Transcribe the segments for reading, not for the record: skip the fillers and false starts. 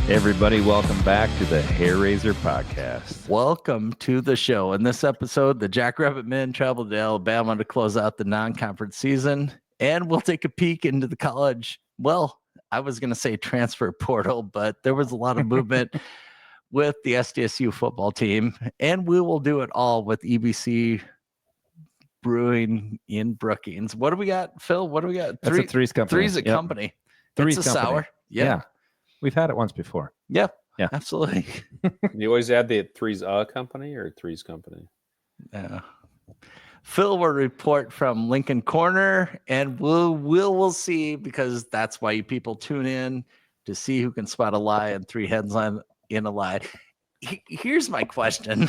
Hey everybody, welcome back to the Hair Raiser Podcast. Welcome to the show. In this episode, the Jackrabbit Men traveled to Alabama to close out the non-conference season, and we'll take a peek into the college. Well, I was going to say transfer portal, but there was a lot of movement with the SDSU football team, and we will do it all with EBC Brewing in Brookings. What do we got, Phil? What do we got? That's a Three's Company. Three's a company. Three's It's a Company. sour. Yeah. We've had it once before. Yeah, Yeah. absolutely. You always add the Three's Company or Three's Company? Yeah. Phil will report from Lincoln Corner, and we'll see, because that's why you people tune in to see who can spot a lie and three headlines in a lie. Here's my question.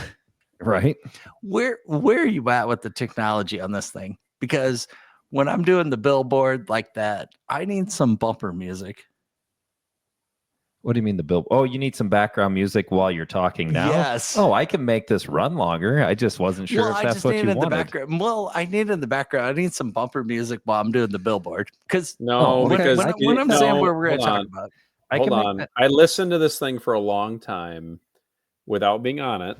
Right. Where are you at with the technology on this thing? Because when I'm doing the billboard like that, I need some bumper music. What do you mean the bill? Oh, you need some background music while you're talking now? Yes. Oh, I can make this run longer. I just wasn't sure if that's what you wanted. The background. Well, I need in the background. I need some bumper music while I'm doing the billboard. Because because when I'm saying what we're going to talk about. Hold on. I listened to this thing for a long time without being on it.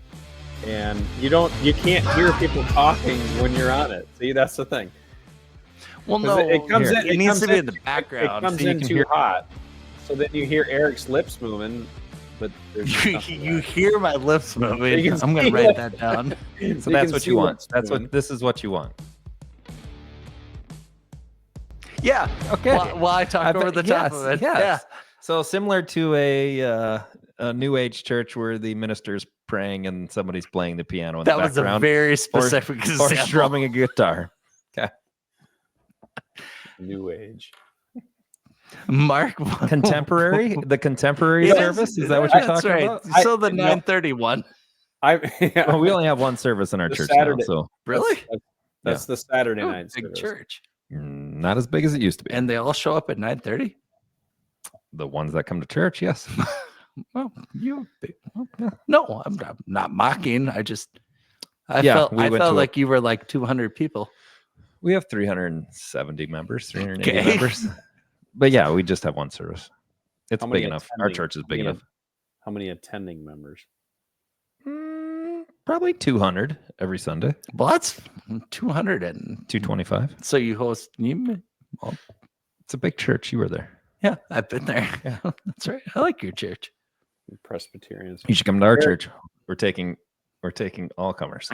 And you can't hear people talking when you're on it. See, that's the thing. Well, no, it comes in. It needs to be in the background. It comes in too hot, so then you hear Eric's lips moving, but you hear my lips moving. I'm going to write that down. So that's what you want. This is what you want. Yeah. Okay. While I talk over the top of it. Yes. Yeah. So similar to a New Age church where the minister's praying and somebody's playing the piano in the background. That was a very strumming example. Or strumming a guitar. Okay. New Age. Mark. Contemporary? The contemporary service? Is that what you're talking about? So the 931. Well, we only have one service in our church Saturday. now, so really? That's the Saturday night big service. church. Not as big as it used to be. And they all show up at 9:30? The ones that come to church, yes. Well, no, I'm not mocking. I felt like you were like 200 people. We have 370 members, 380 members. But yeah, we just have one service. It's big enough. Our church is big enough. How many attending members? Probably 200 every Sunday. Well, that's 200 and 225. So you host it's a big church. You were there. Yeah, I've been there. Yeah, that's right. I like your church. Presbyterians. You should come to our church. We're taking all comers.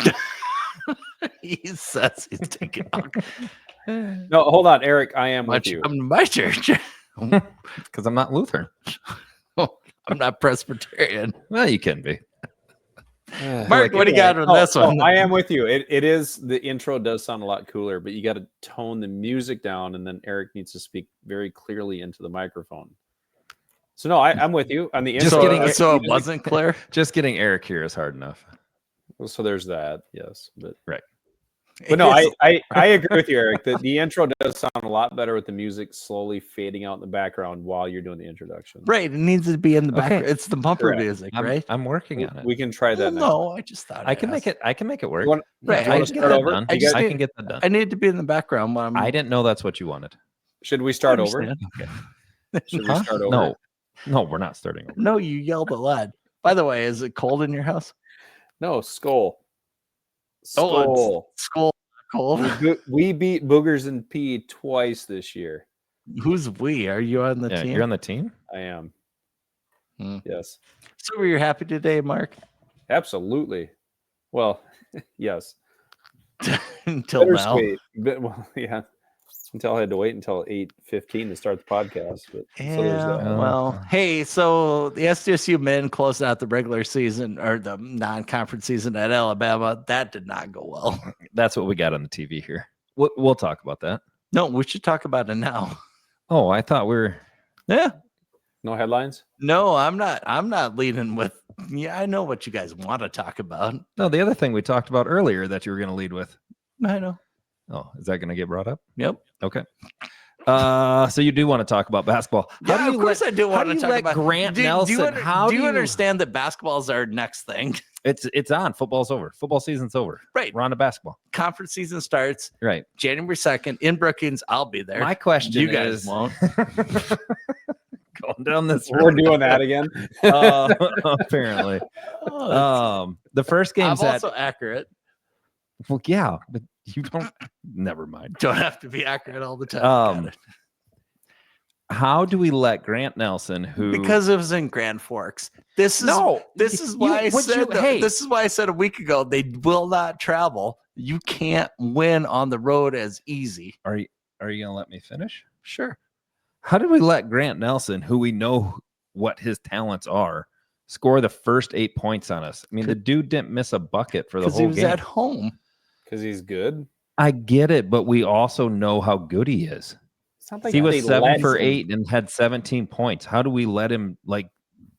He says he's taking all. No, hold on, Eric. I am with you. Come to my church. Because I'm not Lutheran. I'm not Presbyterian. Well, you can be. Mark, what do you got on this one? I am with you. It is, the intro does sound a lot cooler, but you got to tone the music down, and then Eric needs to speak very clearly into the microphone. So no, I'm with you on the intro. So it wasn't clear. Just getting Eric here is hard enough. Well, so there's that, yes, but right. But no, I agree with you, Eric. The intro does sound a lot better with the music slowly fading out in the background while you're doing the introduction. Right, it needs to be in the background. It's the bumper music, right? I'm working on it. We can try that. No, I just thought I can make it. I can make it work. Right, I can get that done. I can get that done. I need to be in the background. I didn't know that's what you wanted. Should we start over? Okay. Should we start over? No, we're not starting over. No, you yelled a lot. By the way, is it cold in your house? No, skull. Oh, skull. Cold. We beat Boogers and P twice this year. Who's we? Are you on the team? You're on the team? I am. Yes. So were you happy today, Mark? Absolutely. Well, yes. Until now. Well, yeah. Until I had to wait until 8:15 to start the podcast. But yeah, so there's that. Well, hey, so the SDSU men closed out the regular season or the non-conference season at Alabama. That did not go well. That's what we got on the TV here. We'll talk about that. No, we should talk about it now. Oh, I thought we were. Yeah. No headlines? No, I'm not leading with. Yeah, I know what you guys want to talk about. No, the other thing we talked about earlier that you were going to lead with. I know. Oh, is that going to get brought up? Yep. Okay. So you do want to talk about basketball? Yeah, of course I do want to talk about Grant Nelson. Do you understand that basketball's our next thing? It's on. Football's over. Football season's over. Right. We're on to basketball. Conference season starts. Right. January 2nd in Brookings. I'll be there. My question you guys won't. going down this We're road. doing that again. Apparently. Oh, The first I'm game's also accurate. well, yeah, but you don't. Never mind. Don't have to be accurate all the time. Got it. How do we let Grant Nelson, who Because it was in Grand Forks. This is why I said this is why I said a week ago they will not travel. You can't win on the road as easy. Are you gonna let me finish? Sure. How did we let Grant Nelson, who we know what his talents are, score the first 8 points on us? I mean, the dude didn't miss a bucket for the whole game. Because he was at home. Because he's good. I get it, but we also know how good he is. Like he was 7 for 8 and had 17 points. How do we let him, like,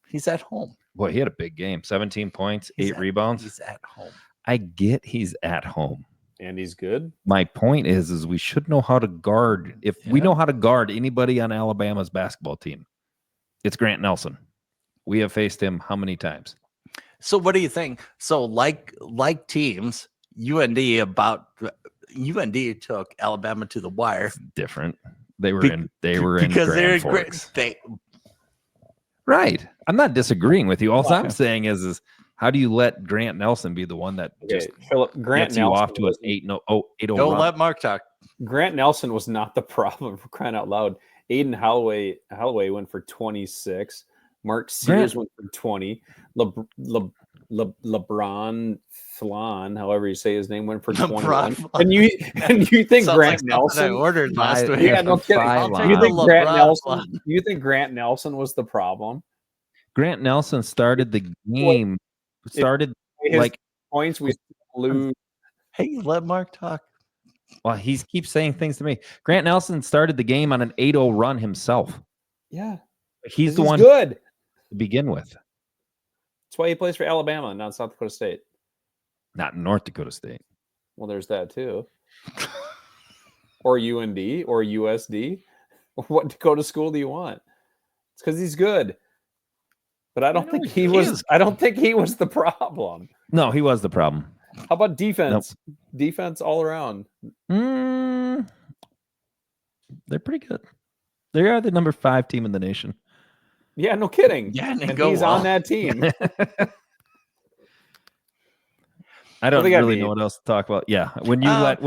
he's at home? Boy, he had a big game. 17 points, 8 rebounds. He's at home. I get he's at home. And he's good. My point is we should know how to guard. If we know how to guard anybody on Alabama's basketball team, it's Grant Nelson. We have faced him how many times? So what do you think? So like teams, UND took Alabama to the wire. It's different. They were in Grand Forks. Right. I'm not disagreeing with you. All I'm saying is how do you let Grant Nelson be the one that just gets you off to an 8-0 Don't run? let Mark talk. Grant Nelson was not the problem, for crying out loud. Aiden Holloway went for 26. Mark Sears went for 20. LeBron Flan, however you say his name, went for 21. And you think Grant Nelson? I ordered last week. Yeah, no kidding. You think Grant Nelson was the problem? Grant Nelson started the game. Like points we lose. Hey, let Mark talk. Well, he keeps saying things to me. Grant Nelson started the game on an 8-0 run himself. Yeah, he's the one good to begin with. That's why he plays for Alabama, not South Dakota State. Not North Dakota State. Well, there's that too. Or UND or USD. What Dakota school do you want? It's because he's good. But I don't think he was. I don't think he was the problem. No, he was the problem. How about defense? Nope. Defense all around. They're pretty good. They are the number 5 team in the nation. Yeah, no kidding. Yeah, and he's on that team. I don't really know what else to talk about. Yeah, when you let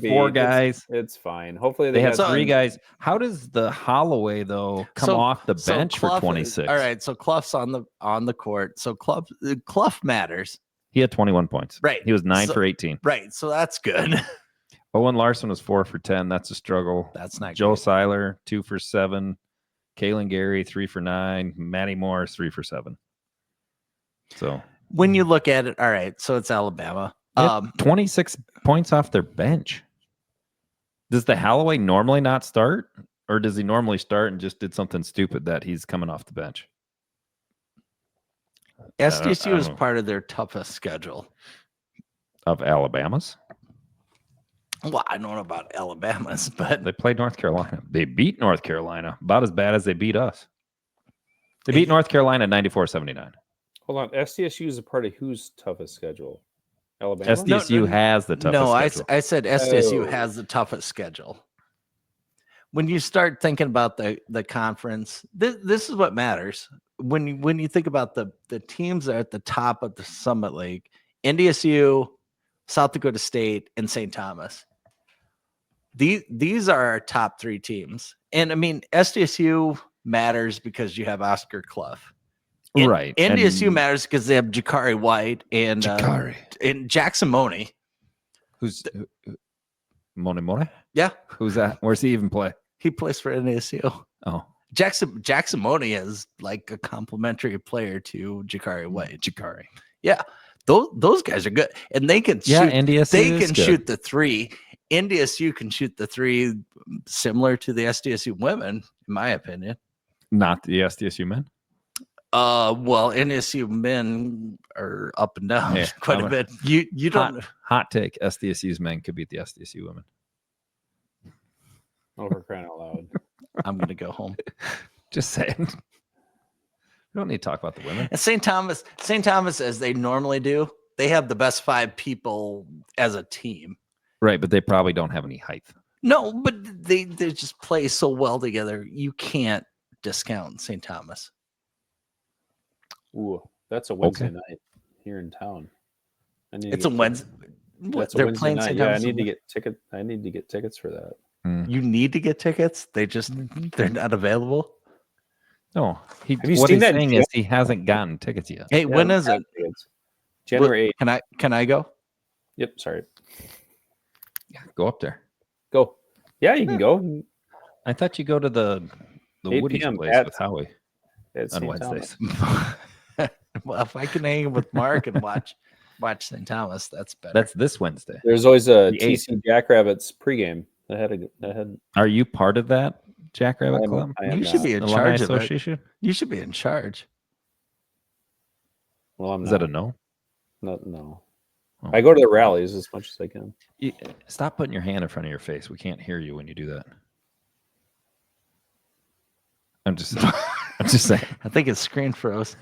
4 guys, it's fine. Hopefully they have 3 guys. How does the Holloway though come off the bench for 26? All right, so Clough's on the court. So Clough matters. He had 21 points. Right. He was 9 for 18. Right. So that's good. Owen Larson was 4 for 10. That's a struggle. That's not Joe Seiler, 2 for 7. Kalen Gary, 3 for 9. Matty Morris, 3 for 7. So when you look at it, all right, so it's Alabama. 26 points off their bench. Does the Holloway normally not start? Or does he normally start and just did something stupid that he's coming off the bench? SDSU is part of their toughest schedule. Of Alabama's? Well, I don't know about Alabama's, but they played North Carolina. They beat North Carolina about as bad as they beat us. They beat North Carolina 94-79. Hold on. SDSU is a part of whose toughest schedule? Alabama? SDSU has the toughest schedule. I said SDSU has the toughest schedule. When you start thinking about the conference, this is what matters. When you think about the teams that are at the top of the Summit League, NDSU, South Dakota State, and St. Thomas. These are our top 3 teams. And I mean, SDSU matters because you have Oscar Clough. Right. NDSU matters because they have Jakari White and Jackson Money. Who's Money? Yeah. Who's that? Where's he even play? He plays for NDSU. Oh. Jackson Money is like a complimentary player to Jakari White. Jakari. Yeah. Those guys are good. And they can shoot. NDSU they can shoot the 3. NDSU can shoot the 3 similar to the SDSU women, in my opinion. Not the SDSU men? Well, NDSU men are up and down quite a bit. You don't hot take. SDSU's men could beat the SDSU women. Over crying out loud. I'm gonna go home. Just saying. We don't need to talk about the women. And St. Thomas, as they normally do, they have the best 5 people as a team. Right, but they probably don't have any height. No, but they just play so well together. You can't discount in St. Thomas. Ooh, that's a Wednesday night here in town. It's a Wednesday. That's a They're Wednesday playing night. St. Yeah, I Thomas. need to get ticket. I need to get tickets for that. You need to get tickets. They're not available. No, Have you what seen he's that saying gym? is he hasn't gotten tickets yet. Hey, when is it? January 8th. Can I go? Yep. Sorry. Yeah, go up there. Go. Yeah, you can go. I thought you go to the 8 Woody's p.m. place at- with Howie at on St. Wednesdays. Well, if I can hang with Mark and watch St. Thomas, that's better. That's this Wednesday. There's always a The 8th. TC Jackrabbits pregame. Are you part of that Jackrabbit I am- Club? I am You should not. be in Alumni charge of it. Association? You should be in charge. Well, I'm Is not. that a no? No. Oh. I go to the rallies as much as I can. Stop putting your hand in front of your face. We can't hear you when you do that. I'm just saying. I think his screen froze.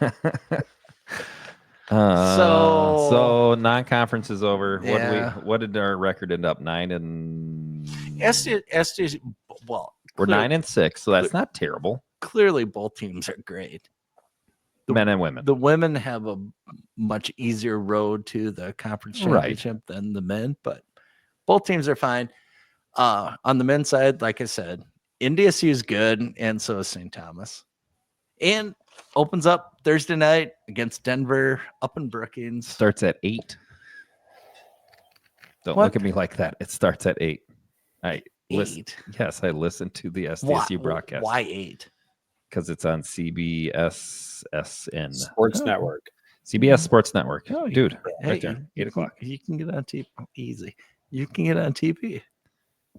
So non-conference is over. Yeah. What did our record end up? 9 SDSU, well, we're 9-6, so that's not terrible. clearly both teams are great. Men and women. The women have a much easier road to the conference Right. championship than the men, but both teams are fine. On the men's side, like I said, SDSU is good, and so is St. Thomas. And opens up Thursday night against Denver up in Brookings. Starts at 8. Don't What? look at me like that. It starts at 8. I listen. 8. Yes, I listened to the SDSU broadcast. Why 8? Because it's on CBSSN. Sports Network. CBS Sports Network. Oh, Dude, Hey, right there. 8 o'clock. You can get on TV. Easy. You can get on TV.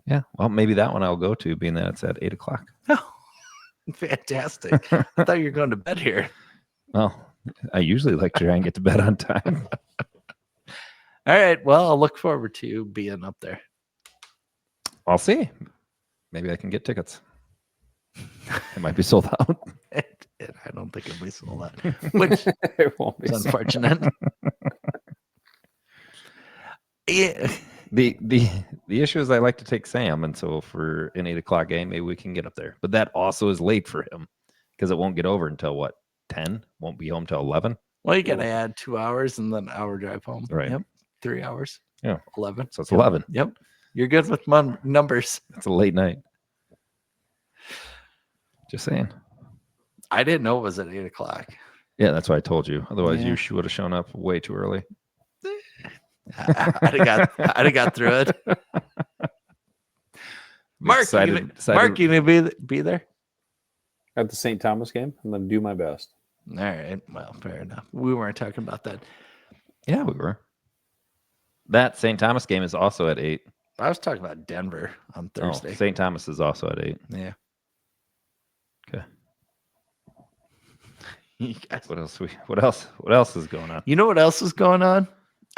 Yeah. Well, maybe that one I'll go to, being that it's at 8 o'clock. Oh, fantastic. I thought you were going to bed here. Well, I usually like to try and get to bed on time. All right. Well, I'll look forward to being up there. I'll see. Maybe I can get tickets. It might be sold out. I don't think it'll be sold out, which It won't be. is unfortunate. Yeah. The issue is I like to take Sam, and so for an 8 o'clock game, maybe we can get up there. But that also is late for him because it won't get over until what, 10? Won't be home till 11. Well, you got to add 2 hours and then an hour drive home. Right. Yep. 3 hours. Yeah. 11. So it's 11. Yep. You're good with numbers. It's a late night. Just saying. I didn't know it was at 8 o'clock. Yeah, that's why I told you. Otherwise, Yeah. you would have shown up way too early. I'd have got through it. Mark, Excited- Mark, you gonna be there? At the St. Thomas game, I'm going to do my best. All right. Well, fair enough. We weren't talking about that. Yeah, we were. That St. Thomas game is also at 8. I was talking about Denver on Thursday. St. Thomas is also at 8. Yeah. Okay. You guys- What else is going on? You know what else is going on?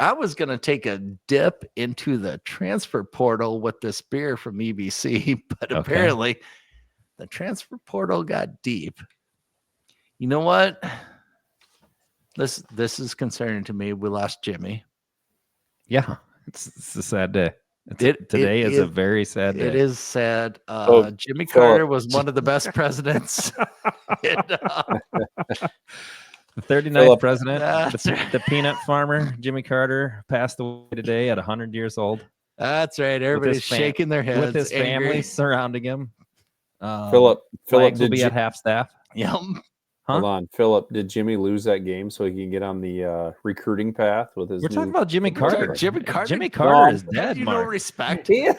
I was going to take a dip into the transfer portal with this beer from EBC, but Okay. apparently the transfer portal got deep. You know what? This is concerning to me. We lost Jimmy. Yeah, it's a sad day. It Today is a is- very sad day. It is sad. So- Jimmy so- Carter was one of the best presidents. The 39th Philip. president, That's the, right. the peanut farmer, Jimmy Carter, passed away today at 100 years old That's right. Everybody's fam- shaking their heads. with his angry. family surrounding him. Philip, Flags will did be Ji- at half staff. Yep. Huh? hold on. Philip, did Jimmy lose that game so he can get on the recruiting path with his We're talking new- about Jimmy We're talking Carter. Jimmy Carter? Jimmy Carter is No. dead, You know Mark. respect. Yeah,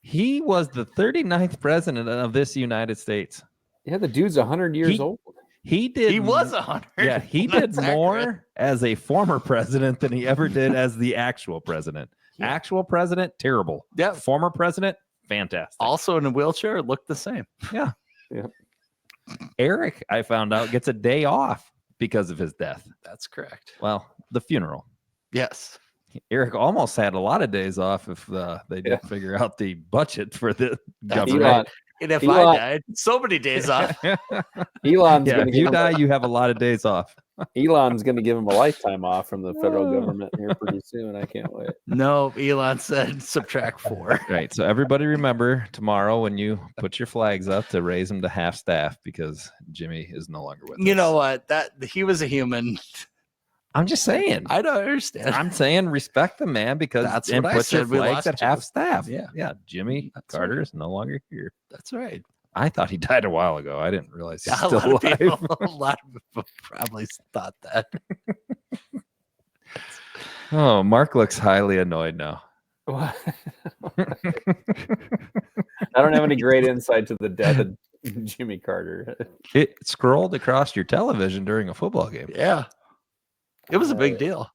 He was the 39th president of this United States. yeah, the dude's 100 years old. He did. He was 100. Yeah, he did That's more accurate. as a former president than he ever did as the actual president. Yeah. Actual president, terrible. Yeah. Former president, fantastic. Also in a wheelchair, looked the same. Eric, I found out, gets a day off because of his death. That's correct. Well, the funeral. Yes. Eric almost had a lot of days off if they didn't figure out the budget for the That's government. right. And if I Elon- died, so many days off. Elon's Yeah, going if to you get die, you have a lot of days off. Elon's going to give him a lifetime off from the federal government here pretty soon. I can't wait. No, Elon said subtract 4. Right. So everybody remember tomorrow when you put your flags up to raise them to half staff because Jimmy is no longer with us. You know what? That he was a human. I'm just saying. I don't understand. I'm saying respect the man because That's and what I put your said. We flags lost at Jimmy. half staff. Yeah. Yeah. Jimmy That's Carter right. is no longer here. That's right. I thought he died a while ago. I didn't realize he's A still lot, alive. a lot of people probably thought that. Oh, Mark looks highly annoyed now. What? I don't have any great insight to the death of Jimmy Carter. It scrolled across your television during a football game. Yeah. It was a big deal.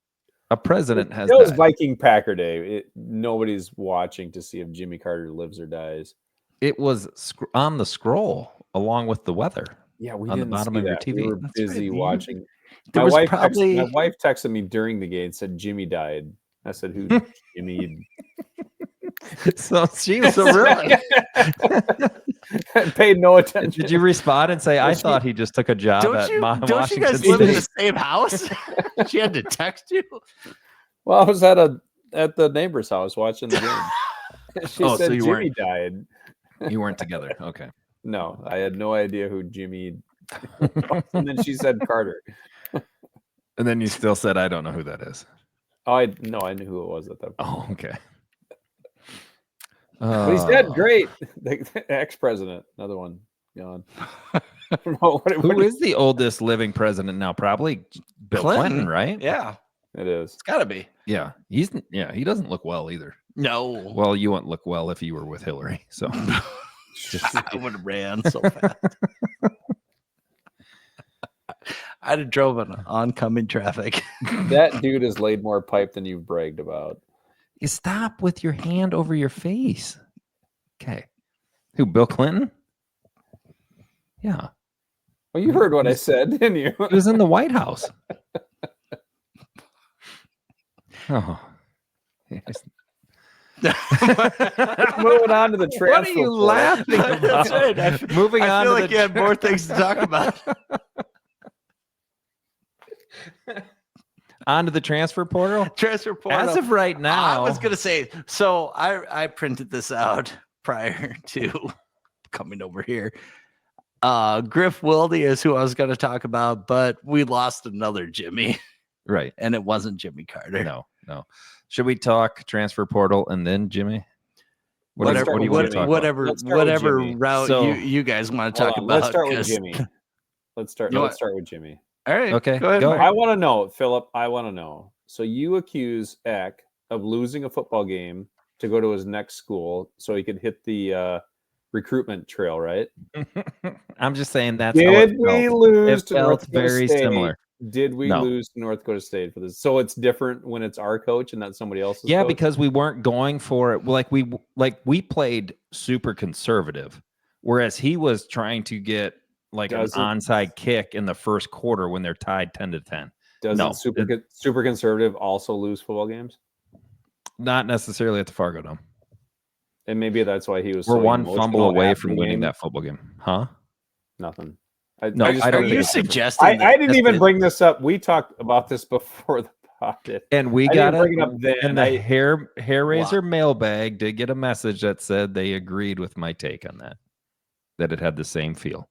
A president has It was died. Viking Packer Day. Nobody's watching to see if Jimmy Carter lives or dies. It was on the scroll along with the weather. Yeah, we On the didn't bottom see of your that. TV. We were That's busy right. watching. There My was wife, probably my wife texted me during the game, said Jimmy died. I said, "Who? Jimmy?" So she was So really? I paid no attention. Did you respond and say, I thought he just took a job don't at you Washington guys live in State? the same house? She had to text you. Well, I was at the neighbor's house watching the game. She Oh, so said you Jimmy died. You weren't together. Okay. No, I had no idea who Jimmy was. And then she said Carter. And then you still said, I don't know who that is. Oh, I knew who it was at that point. Oh, okay. But he's dead. Great. The ex-president, another one gone. Who is the oldest living president now? Probably Bill Clinton, right? Yeah. It is. It's gotta be. Yeah. He doesn't look well either. No. Well, you wouldn't look well if you were with Hillary. So I would have ran so fast. I'd have drove on oncoming traffic. That dude has laid more pipe than you've bragged about. you stop with your hand over your face. Okay. Who, Bill Clinton? Yeah. Well, you heard what I said, didn't you? He was in the White House. Oh. Yes. Moving on to the transfer. What are you portal. laughing about? That's right. Moving I on feel to like the you had more things to talk about. on to the transfer portal. Transfer portal. As of right now, I was gonna say. So I printed this out prior to coming over here. Griff Wilde is who I was going to talk about, but we lost another Jimmy, right? and it wasn't Jimmy Carter. No. Should we talk transfer portal and then Jimmy? Whatever Let's start with Jimmy. whatever Let's start with Jimmy. route So- you guys want to Hold talk on, about. let's start with 'cause- Jimmy. Let's start with Jimmy. All right. Okay, Go ahead. go. Mark. I want to know, Philip. I want to know. So you accuse Eck of losing a football game to go to his next school so he could hit the recruitment trail, right? I'm just saying that's how Did it we felt. lose It to felt North Dakota very State? similar. Did we No. lose to North Dakota State for this? So it's different when it's our coach and not somebody else's. Yeah, coach? because we weren't going for it. We played super conservative, whereas he was trying to get like an onside kick in the first quarter when they're tied 10-10. Doesn't super conservative also lose football games? Not necessarily at the Fargo Dome. And maybe that's why he was. We're so one emotional fumble away after from the winning game. that football game, huh? Nothing. I don't Are think you it's different. suggesting? I didn't that- even bring this up. We talked about this before the pod. And we I got didn't bring it up then. and the hair raiser mailbag did get a message that said they agreed with my take on that it had the same feel.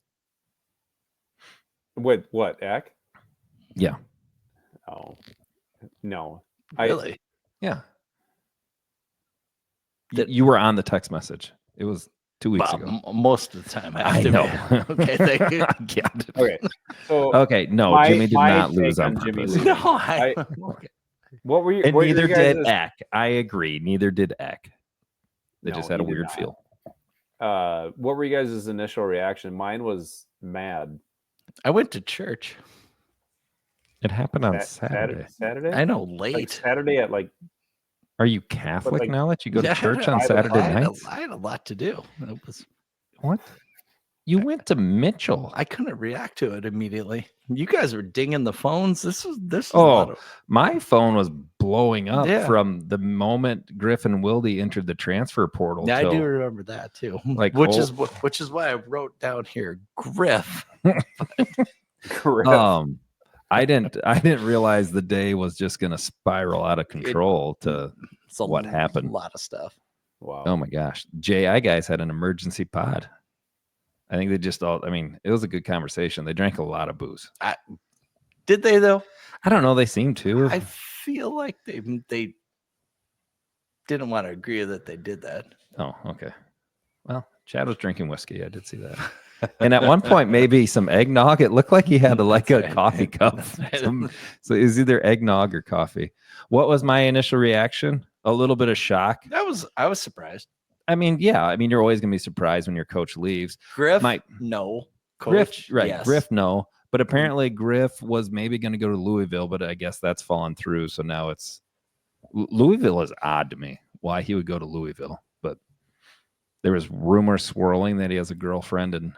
With what, Eck? Yeah. Oh, no. Really? Yeah. That- You were on the text message. It was 2 weeks Well, ago. most of the time, I I have to know. be. Okay, thank you. I get it. Okay. So Okay, no, My- Jimmy did my not take lose on on Jimmy purpose. losing. No, okay. what were you? And what were neither your did guys'- Eck. I agree. Neither did Eck. They No, just had a he did weird not. feel. What were you guys' initial reaction? Mine was mad. I went to church. It happened on Saturday. Saturday. Saturday. I know, Like late. Saturday at like. Are you Catholic like- now that you go to Yeah, church on I- Saturday I had nights? I had a lot to do. It was. What? You went to Mitchell. I couldn't react to it immediately. You guys were dinging the phones. This was a Oh, lot of- my phone was blowing up Yeah. from the moment Griffin Wilde entered the transfer portal. Yeah, I till- do remember that too. Like, which oh. is why I wrote down here Griff. Correct. I didn't realize the day was just going to spiral out of control to what happened. A lot of stuff. Wow. Oh my gosh. JI guys had an emergency pod. I think they just all, I mean, it was a good conversation. They drank a lot of booze. Did they though? I don't know. They seem to. I feel like they didn't want to agree that they did that. Oh, okay. Well, Chad was drinking whiskey. I did see that. And at one point, maybe some eggnog. It looked like he had a coffee cup. So it was either eggnog or coffee. What was my initial reaction? A little bit of shock. I was surprised. I mean, yeah. I mean, you're always going to be surprised when your coach leaves. Griff, no. Coach, Griff, right. Yes. Griff, no. But apparently Griff was maybe going to go to Louisville, but I guess that's fallen through. So now it's Louisville is odd to me why he would go to Louisville. But there was rumors swirling that he has a girlfriend in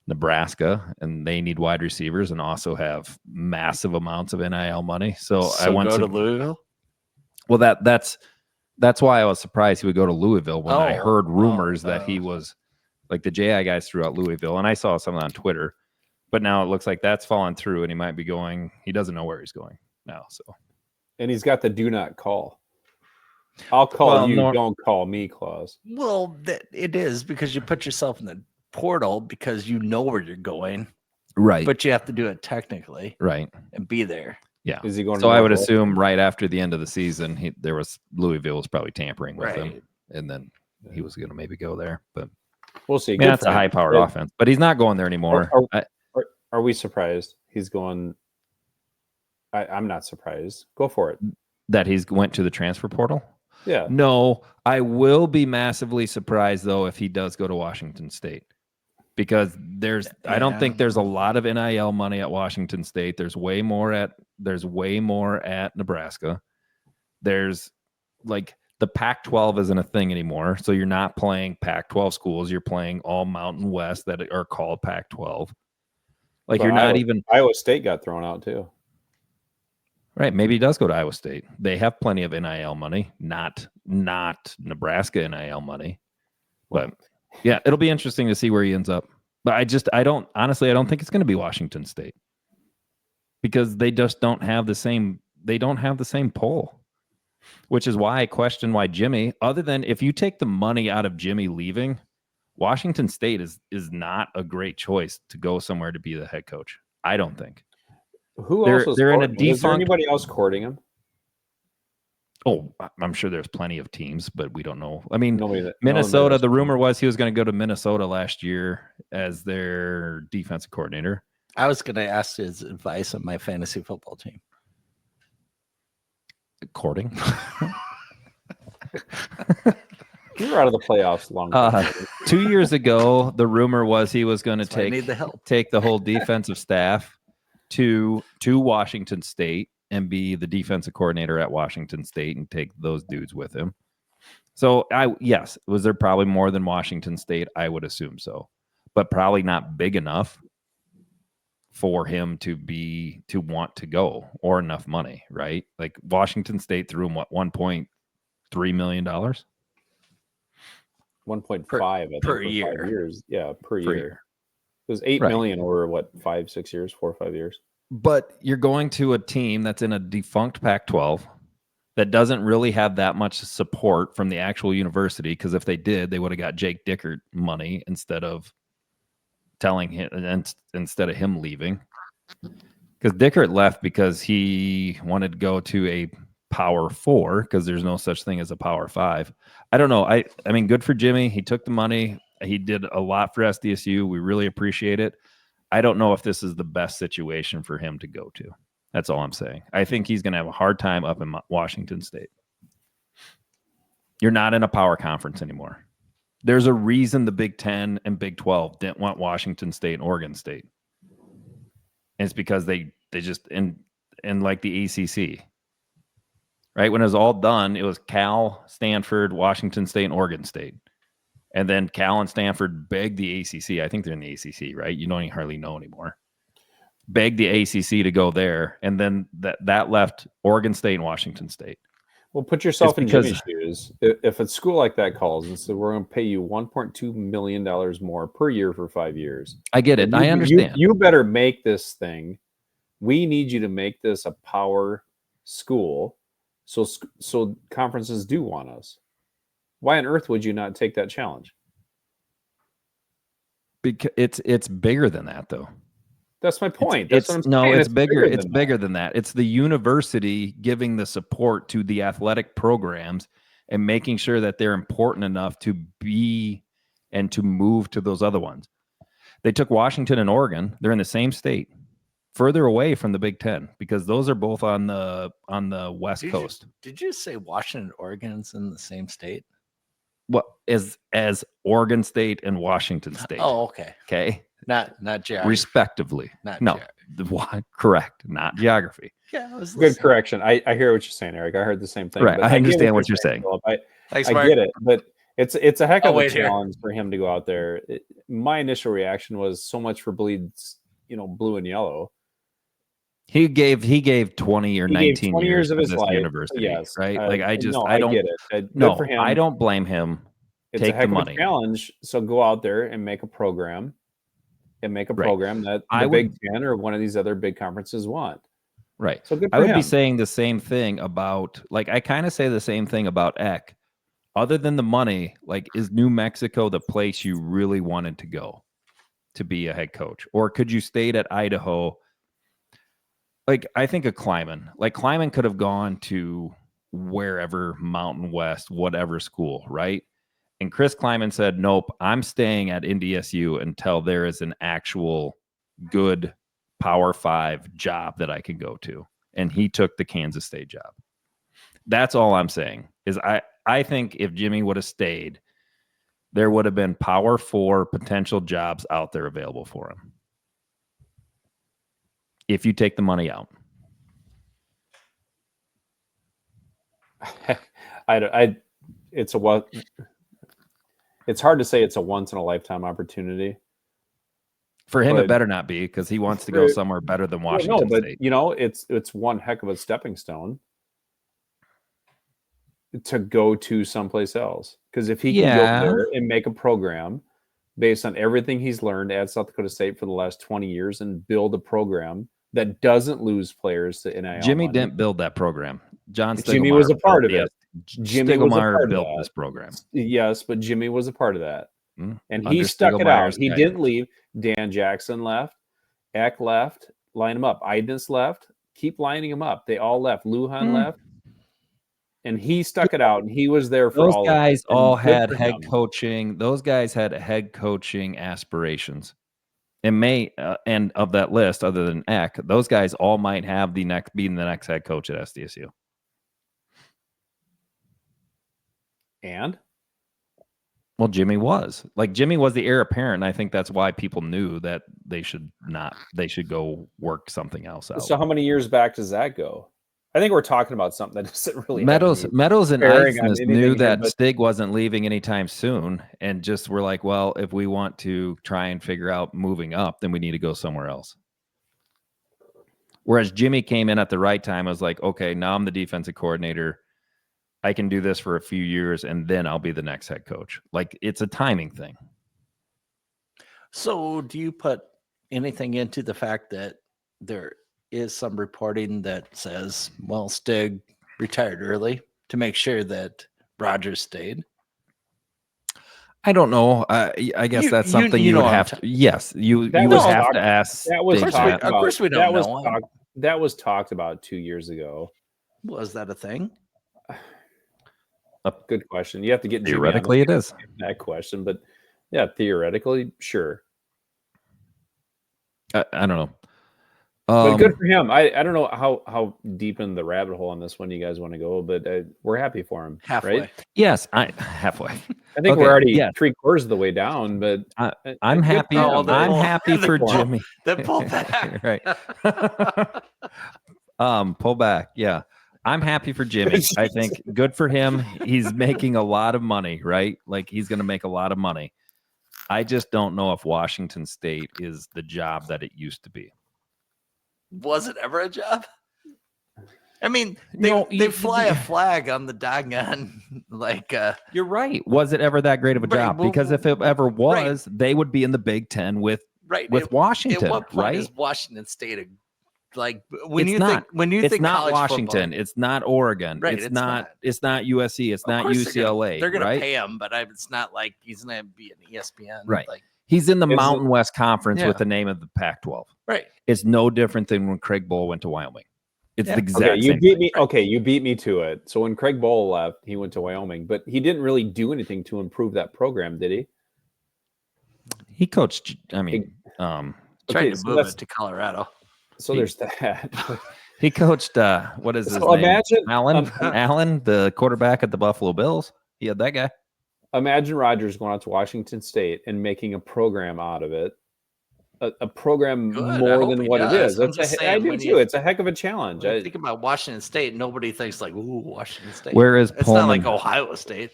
Nebraska and they need wide receivers and also have massive amounts of NIL money. So I went to Louisville. Well, that's why I was surprised he would go to Louisville when I heard rumors that he was like the JI guys threw out Louisville, and I saw something on Twitter. But now it looks like that's fallen through, and he might be going. He doesn't know where he's going now. So, and he's got the do not call. I'll call you. Don't call me clause. Well, it is because you put yourself in the portal because you know where you're going, right? But you have to do it technically, right, and be there. Yeah. Is he going? So I would assume right after the end of the season, Louisville was probably tampering with him, and then he was going to maybe go there. But we'll see. I mean, that's a high-powered offense, but he's not going there anymore. Are we surprised he's going? I'm not surprised. Go for it. That he's went to the transfer portal? Yeah. No, I will be massively surprised though if he does go to Washington State, because I don't think there's a lot of NIL money at Washington State. There's way more at Nebraska. There's like the Pac-12 isn't a thing anymore, so you're not playing Pac-12 schools. You're playing all Mountain West that are called Pac-12. Like you're not even Iowa State got thrown out too. Right. Maybe he does go to Iowa State. They have plenty of NIL money, not Nebraska NIL money. But yeah, it'll be interesting to see where he ends up. But I don't think it's going to be Washington State because they just don't have the same pull, which is why I question why Jimmy, other than if you take the money out of Jimmy leaving, Washington State is not a great choice to go somewhere to be the head coach. I don't think. Who else is in a defunct? Is there anybody else courting him? Oh, I'm sure there's plenty of teams, but we don't know. I mean, Minnesota, the rumor was he was going to go to Minnesota last year as their defensive coordinator. I was going to ask his advice on my fantasy football team. Courting? You were out of the playoffs long time. 2 years ago, the rumor was he was going to take the whole defensive staff to Washington State and be the defensive coordinator at Washington State and take those dudes with him. So yes, was there probably more than Washington State? I would assume so, but probably not big enough for him to want to go or enough money, right? Like Washington State threw him $1.3 million. 1.5 per year. 5 years. Yeah, per year. It was 8 million over 5-6 years, 4 or 5 years. But you're going to a team that's in a defunct Pac-12 that doesn't really have that much support from the actual university, because if they did, they would have got Jake Dickert money instead of him leaving. Because Dickert left because he wanted to go to a Power 4 because there's no such thing as a Power 5. I don't know. I mean, good for Jimmy. He took the money. He did a lot for SDSU. We really appreciate it. I don't know if this is the best situation for him to go to. That's all I'm saying. I think he's going to have a hard time up in Washington State. You're not in a power conference anymore. There's a reason the Big 10 and Big 12 didn't want Washington State and Oregon State. And it's because they just in like the ACC. Right? When it was all done, it was Cal, Stanford, Washington State, and Oregon State. And then Cal and Stanford begged the ACC. I think they're in the ACC, right? You don't even hardly know anymore. Begged the ACC to go there. And then that left Oregon State and Washington State. Well, put yourself in Jimmy's shoes. If a school like that calls and says, we're going to pay you $1.2 million more per year for 5 years. I get it. I understand. You better make this thing we need you to make this a power school, so conferences do want us. Why on earth would you not take that challenge? Because it's bigger than that, though. That's my point. It's what I'm saying. it's bigger. It's bigger than that. It's the university giving the support to the athletic programs and making sure that they're important enough to be and to move to those other ones. They took Washington and Oregon. They're in the same state, further away from the Big Ten, because those are both on the West Coast. Did you say Washington and Oregon's in the same state? What as Oregon State and Washington State? Oh, okay. Okay. Not geography. Respectively. Not no, correct. Not geography. Yeah, I was good correction. I hear what you're saying, Eric. I heard the same thing. Right. I understand what you're saying. I Thanks, I Mark. get it, but it's a heck of a here. challenge for him to go out there. My initial reaction was so much for bleeds, blue and yellow. He gave 20 or 19 20 years of his this life. university. Yes, like I don't get it. No, for him. I don't blame him. It's Take a heck the of money. a challenge. So go out there and make a program, that the Big Ten or one of these other big conferences want. Right. So good for I would him. be saying the same thing about, like, I kind of say the same thing about Eck. Other than the money, like, is New Mexico the place you really wanted to go to be a head coach? Or could you stayed at Idaho? Like, I think of Kleiman. Like, Kleiman could have gone to wherever, Mountain West, whatever school, right? And Chris Kleiman said, nope, I'm staying at SDSU until there is an actual good Power 5 job that I can go to. And he took the Kansas State job. That's all I'm saying is I think if Jimmy would have stayed, there would have been Power 4 potential jobs out there available for him. If you take the money out. It's hard to say it's a once in a lifetime opportunity. For him, it better not be, because he wants to go somewhere better than Washington State. It's one heck of a stepping stone to go to someplace else. Because if he can go there and make a program based on everything he's learned at South Dakota State for the last 20 years and build a program that doesn't lose players to NIL Jimmy money. didn't build that program. Jimmy was a part of it. Jimmy Stiegelmeier built this program. Yes, but Jimmy was a part of that. And he Under stuck it out. Stiegelmeier's He guidance. didn't leave. Dan Jackson left. Eck left. Line him up. Idness left. Keep lining them up. They all left. Lujan left. And he stuck it out. And he was there for those all guys of it. all And good had for head him. coaching. Those guys had head coaching aspirations. And and of that list, other than Eck, those guys all might have being the next head coach at SDSU. And well, Jimmy was the heir apparent. And I think that's why people knew that they should go work something else out. so how many years back does that go? I think we're talking about something that doesn't really Meadows and Eisness knew here, that but- Stig wasn't leaving anytime soon, and just were like, well, if we want to try and figure out moving up, then we need to go somewhere else. Whereas Jimmy came in at the right time. I was like, okay, now I'm the defensive coordinator. I can do this for a few years, and then I'll be the next head coach. Like, it's a timing thing. So do you put anything into the fact that there is some reporting that says, well, Stig retired early to make sure that Rogers stayed? I don't know. I guess that's something you would have to. Yes, you would have to ask. That was Stig talked that. about. Of course we don't know. That was talked about 2 years ago. Was that a thing? A good question. You have to get Jimmy on Theoretically, it is. that question, but yeah, theoretically, sure. I don't know. But good for him. I don't know how deep in the rabbit hole on this one you guys want to go, but we're happy for him. Halfway. Right? Yes, halfway. I think Okay, we're already yes. 3/4 of the way down, but I'm good happy. for him. I'm happy for Jimmy. Then pull back. Right. Pull back. Yeah. I'm happy for Jimmy. I think good for him. He's making a lot of money, right? Like, he's going to make a lot of money. I just don't know if Washington State is the job that it used to be. Was it ever a job? I mean, they fly a flag on the doggone, like, you're right. Was it ever that great of a job? Because if it ever was, they would be in the Big Ten with Washington, At what point right? is Washington State a Like when It's you not. think It's not college Washington. football, It's not Oregon. Right, It's it's not. not. It's not USC. It's of not course UCLA. they're gonna right? pay him, but it's not like he's gonna be an ESPN. Right. Like, He's in the Is it- Mountain West Conference Yeah. with the name of the Pac-12. right. It's no different than when Craig Bowl went to Wyoming. It's Yeah. the exact Okay, you same beat thing. me. Okay, you beat me to it. So when Craig Bowl left, he went to Wyoming, but he didn't really do anything to improve that program, did he? He coached. I mean, Trying Okay, to so move that's- it to Colorado. So there's that. he coached. What is his So name? imagine- Allen, the quarterback at the Buffalo Bills. He had that guy. Imagine Rodgers going out to Washington State and making a program out of it. A program Good, I more hope than he what it does. is. I'm That's just I saying, do when too. you- It's a heck of a challenge. When you think about Washington State, nobody thinks like, ooh, Washington State. Where is It's Pullman? not like Ohio State.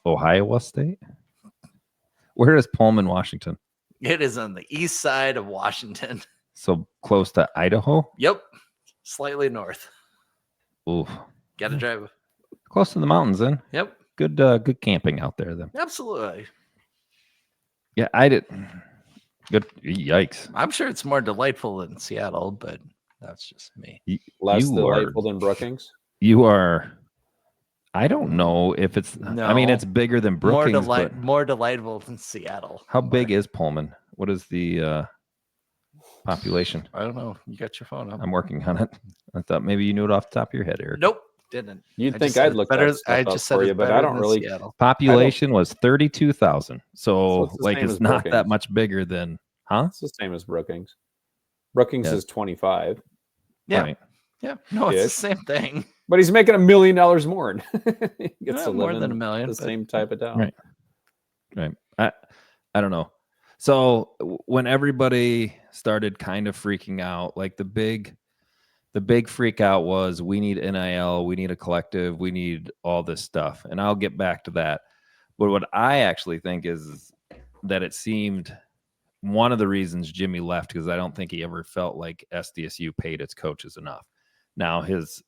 Ohio State. Where is Pullman, Washington? It is on the east side of Washington. So close to Idaho. Yep. Slightly north. Ooh, Gotta drive. close to the mountains. Then Yep. good camping out there. Then Absolutely. yeah, I did. Good. Yikes. I'm sure it's more delightful than Seattle, but that's just me. less you delightful than Brookings. You are. I don't know if it's. I mean, No. it's bigger than Brookings. but More delightful than Seattle. how big is Pullman? What is the population? I don't know. You got your phone up. I'm working on it. I thought maybe you knew it off the top of your head, Eric. Nope. Didn't. You'd I think just said I'd it's look better. that stuff I up just said for it's you, but better I don't than really. Seattle. Population was 32,000. So it's the like same it's as not that Brookings. much bigger than, huh? It's the same as Brookings. Brookings Yeah. is 25, Yeah. Right. Yeah. No, it's Ish. the same thing. but he's making $1 million more. He gets to More live than in $1 million. the but- same type of town. Right. Right. I don't know. So when everybody started kind of freaking out, like the big freak out was we need NIL, we need a collective, we need all this stuff. And I'll get back to that. But what I actually think is that it seemed one of the reasons Jimmy left, because I don't think he ever felt like SDSU paid its coaches enough. Now his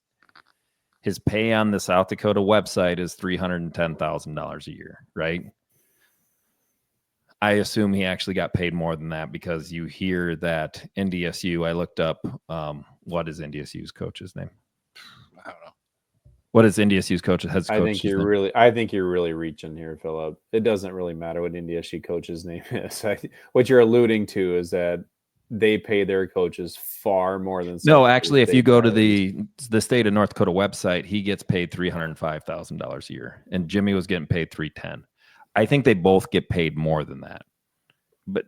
pay on the South Dakota website is $310,000 a year, right? I assume he actually got paid more than that because you hear that NDSU. I looked up what is NDSU's coach's name. I don't know. What is NDSU's coach's head I coach's think you're name? really reaching here, Philip. It doesn't really matter what NDSU coach's name is. What you're alluding to is that they pay their coaches far more than. No, South actually, if Dakota you go to pays. the state of North Dakota website, he gets paid $305,000 a year, and Jimmy was getting paid $310,000. I think they both get paid more than that, but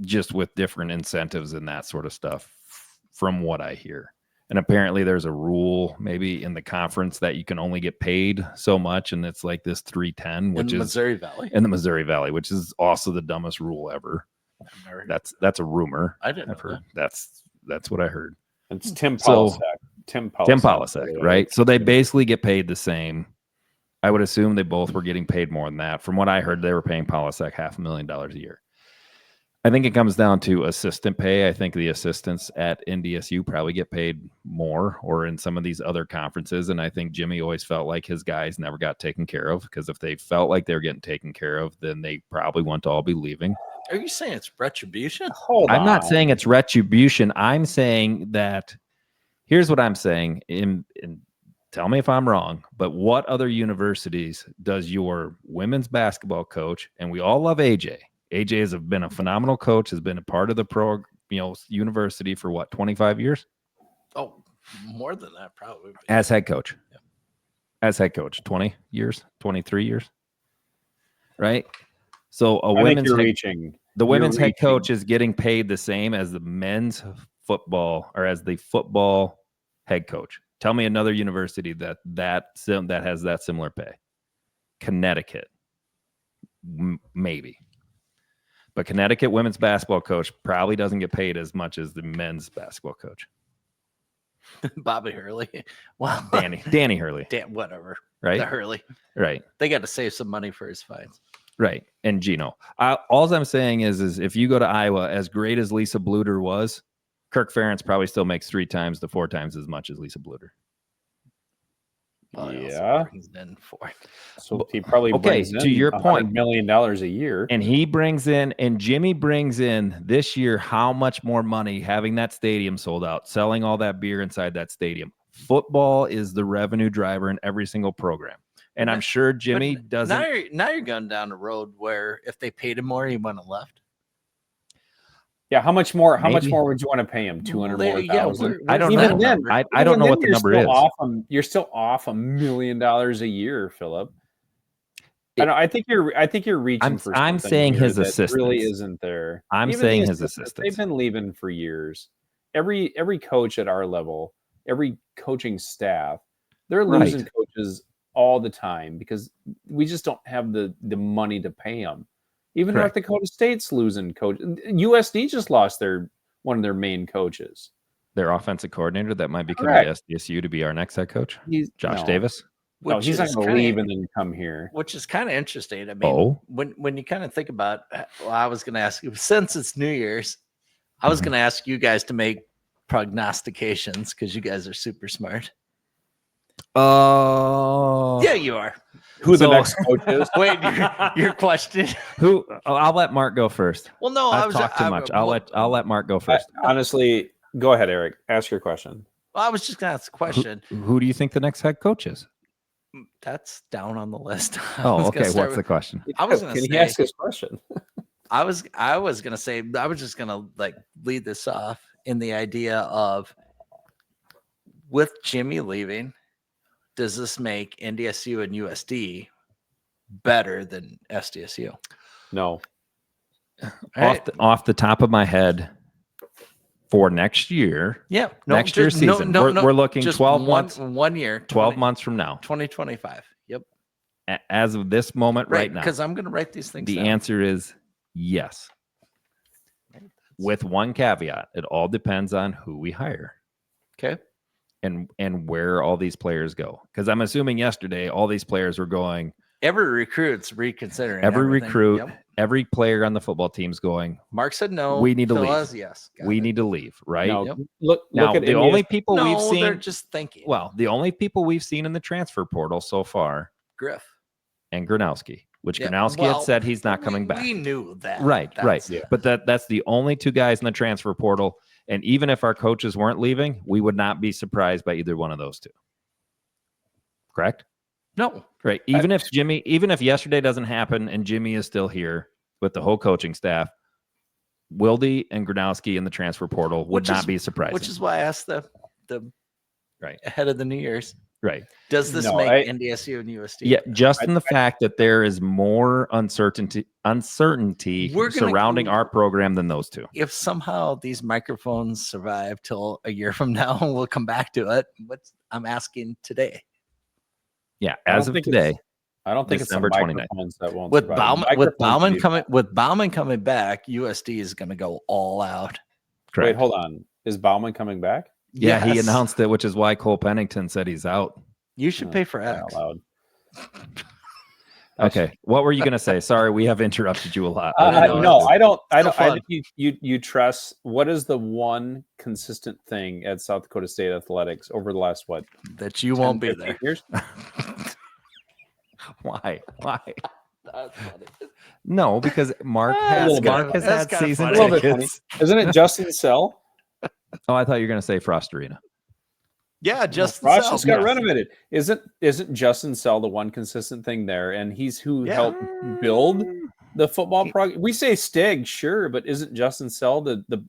just with different incentives and that sort of stuff, from what I hear. And apparently, there's a rule maybe in the conference that you can only get paid so much, and it's like this 310, which In is Missouri Valley. in the Missouri Valley, which is also the dumbest rule ever. That's a rumor. I didn't I've know heard. That's what I heard. It's Tim So- Polasek. Tim Polasek, Tim by Polasek, the way. right? So they basically get paid the same. I would assume they both were getting paid more than that. From what I heard, they were paying Polasek $500,000 a year. I think it comes down to assistant pay. I think the assistants at NDSU probably get paid more, or in some of these other conferences. And I think Jimmy always felt like his guys never got taken care of, because if they felt like they were getting taken care of, then they probably want to all be leaving. Are you saying it's retribution? Hold I'm not on. saying it's retribution. I'm saying that here's what I'm saying. In tell me if I'm wrong, but what other universities does your women's basketball coach, and we all love AJ. AJ has been a phenomenal coach, has been a part of the university for what, 25 years Oh, more than that, probably. as head coach. Yeah. As head coach, 20 years, 23 years. Right? So I think you're reaching. the You're women's head reaching. coach is getting paid the same as the men's football, or as the football head coach. Tell me another university that has that similar pay. Connecticut, maybe, but Connecticut women's basketball coach probably doesn't get paid as much as the men's basketball coach. Bobby Hurley. Well, Danny Hurley, whatever. right? The Hurley. Right. They got to save some money for his fines. Right. And Gino. All I'm saying is if you go to Iowa, as great as Lisa Bluter was, Kirk Ferentz probably still makes 3 times to 4 times as much as Lisa Bluter. probably Yeah. also brings in for. So he probably Okay, brings in to your point. $100 million a year. And he brings in, and Jimmy brings in this year how much more money having that stadium sold out, selling all that beer inside that stadium. Football is the revenue driver in every single program. And I'm sure Jimmy doesn't. Now you're going down a road where if they paid him more, he wouldn't have left. Yeah, how much more? How much Maybe. more would you want to pay him? 200 more Yeah, thousand. I don't Even know. then, I don't know what the number is. You're still off $1 million a year, Philip. I think you're reaching for. I'm something saying here his that assistants. really isn't there. I'm Even saying the his assistants. They've been leaving for years. Every coach at our level, every coaching staff, they're losing coaches all the time because we just don't have the money to pay them. Even North Dakota State's losing coach. USD just lost one of their main coaches. Their offensive coordinator that might be coming to SDSU to be our next head coach, Josh Davis. No, he's not going to leave and then come here. Which is kind of interesting. I mean, when you kind of think about, well, I was going to ask you, since it's New Year's, I was going to ask you guys to make prognostications because you guys are super smart. Oh, yeah, you are. Who the next coach is? Wait, your question. Who? I'll let Mark go first. Well, no, I've talked too much. I'll let Mark go first. Honestly, go ahead, Eric. Ask your question. Well, I was just going to ask a question. Who do you think the next head coach is? That's down on the list. Oh, okay. What's the question? I was going to say. Can he ask his question? I was going to say. I was just going to lead this off in the idea of with Jimmy leaving, does this make NDSU and USD better than SDSU? No. Off the top of my head, for next year, next year's season, we're looking 12 months, 1 year, 12 months from now, 2025. Yep. As of this moment, right now, because I'm going to write these things. The answer is yes. With one caveat, it all depends on who we hire. Okay. And where all these players go. Because I'm assuming yesterday all these players were going. Every recruit's reconsidering. Every player on the football team's going. Mark said no. We need to leave. Yes. We need to leave. Right. No, look at the only people we've seen. They're just thinking. Well, the only people we've seen in the transfer portal so far, Griff and Gronowski. Which Gronowski had said he's not coming back. We knew that. Right. Yeah. But that's the only two guys in the transfer portal. And even if our coaches weren't leaving, we would not be surprised by either one of those two. Correct? No. Right. Even if yesterday doesn't happen and Jimmy is still here with the whole coaching staff, Wilde and Gronowski in the transfer portal would not be surprising. Which is why I asked the ahead of the New Year's. Right. Does this make NDSU and USD? Yeah, just in the fact that there is more uncertainty surrounding our program than those two. If somehow these microphones survive till a year from now, we'll come back to it. I'm asking today. Yeah, as of today. I don't think December it's the microphones that won't with survive. With Bauman coming back, USD is going to go all out. Correct. Wait, hold on. Is Bauman coming back? Yeah, he announced it, which is why Cole Pennington said he's out. You should pay for X. Okay, what were you going to say? Sorry, we have interrupted you a lot. No, I don't. I think you trust. What is the one consistent thing at South Dakota State athletics over the last that you won't be there? Years? Why? That's funny. No, because Mark has had season tickets. Isn't it Justin Sell? Oh, I thought you were going to say Frost Arena. Yeah, Justin Frost just got renovated. Isn't Justin Sell the one consistent thing there? And he's who helped build the football program. We say Stig, sure, but isn't Justin Sell the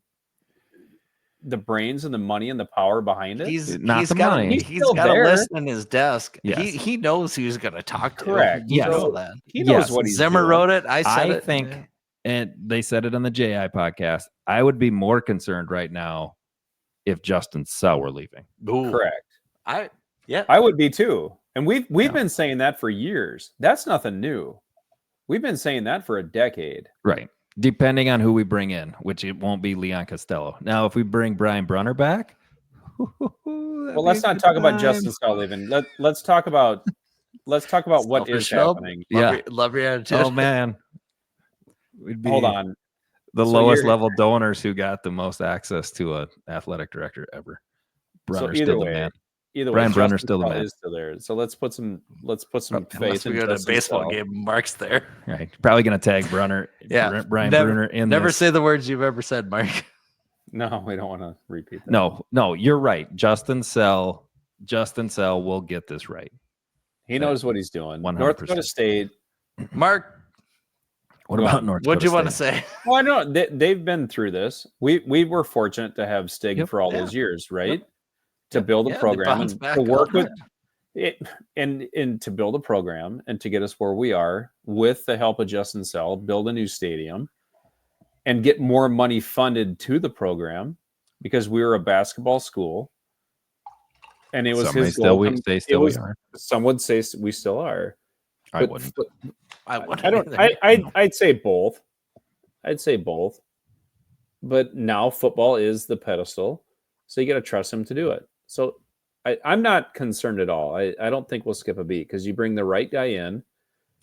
brains and the money and the power behind it? He's got a list in his desk. Yes. He knows who's going to talk to. Correct. He knows that. He knows what he's Zimmer doing. wrote it. I think, and they said it on the JI podcast, I would be more concerned right now if Justin Sell were leaving. Ooh. Correct. I would be too. And we've been saying that for years. That's nothing new. We've been saying that for a decade. Right. Depending on who we bring in, which it won't be Leon Costello. Now, if we bring Brian Brunner back, well, let's not talk about Justin Sell leaving. Let's talk about what is happening. Love your attitude. Oh man. Hold on. The lowest level donors who got the most access to an athletic director ever. Brunner's still the man. either Brian way, Brunner's Justin still the Sell man. is still there. So let's put some faith Unless we in go to a Justin baseball Sell. game, Mark's there. Right. Probably going to tag Brunner. Yeah. Brian never, Brunner in Never this. say the words you've ever said, Mark. No, we don't want to repeat that. No, you're right. Justin Sell will get this right. He knows what he's doing. 100%. North Dakota State. Mark, What about North Dakota what'd you State? want to say? Well, I know they've been through this. We were fortunate to have Stig Yep. for all those years, right? To build a Yeah, they program bounce and back to work up. with it, and to build a program and to get us where we are with the help of Justin Sell, build a new stadium, and get more money funded to the program because we were a basketball school, and it was Some may his still goal. say still we are. Some would say we still are. I But wouldn't. I wouldn't I don't. either. I'd say both. I'd say both. But now football is the pedestal, so you got to trust him to do it. So I'm not concerned at all. I don't think we'll skip a beat because you bring the right guy in.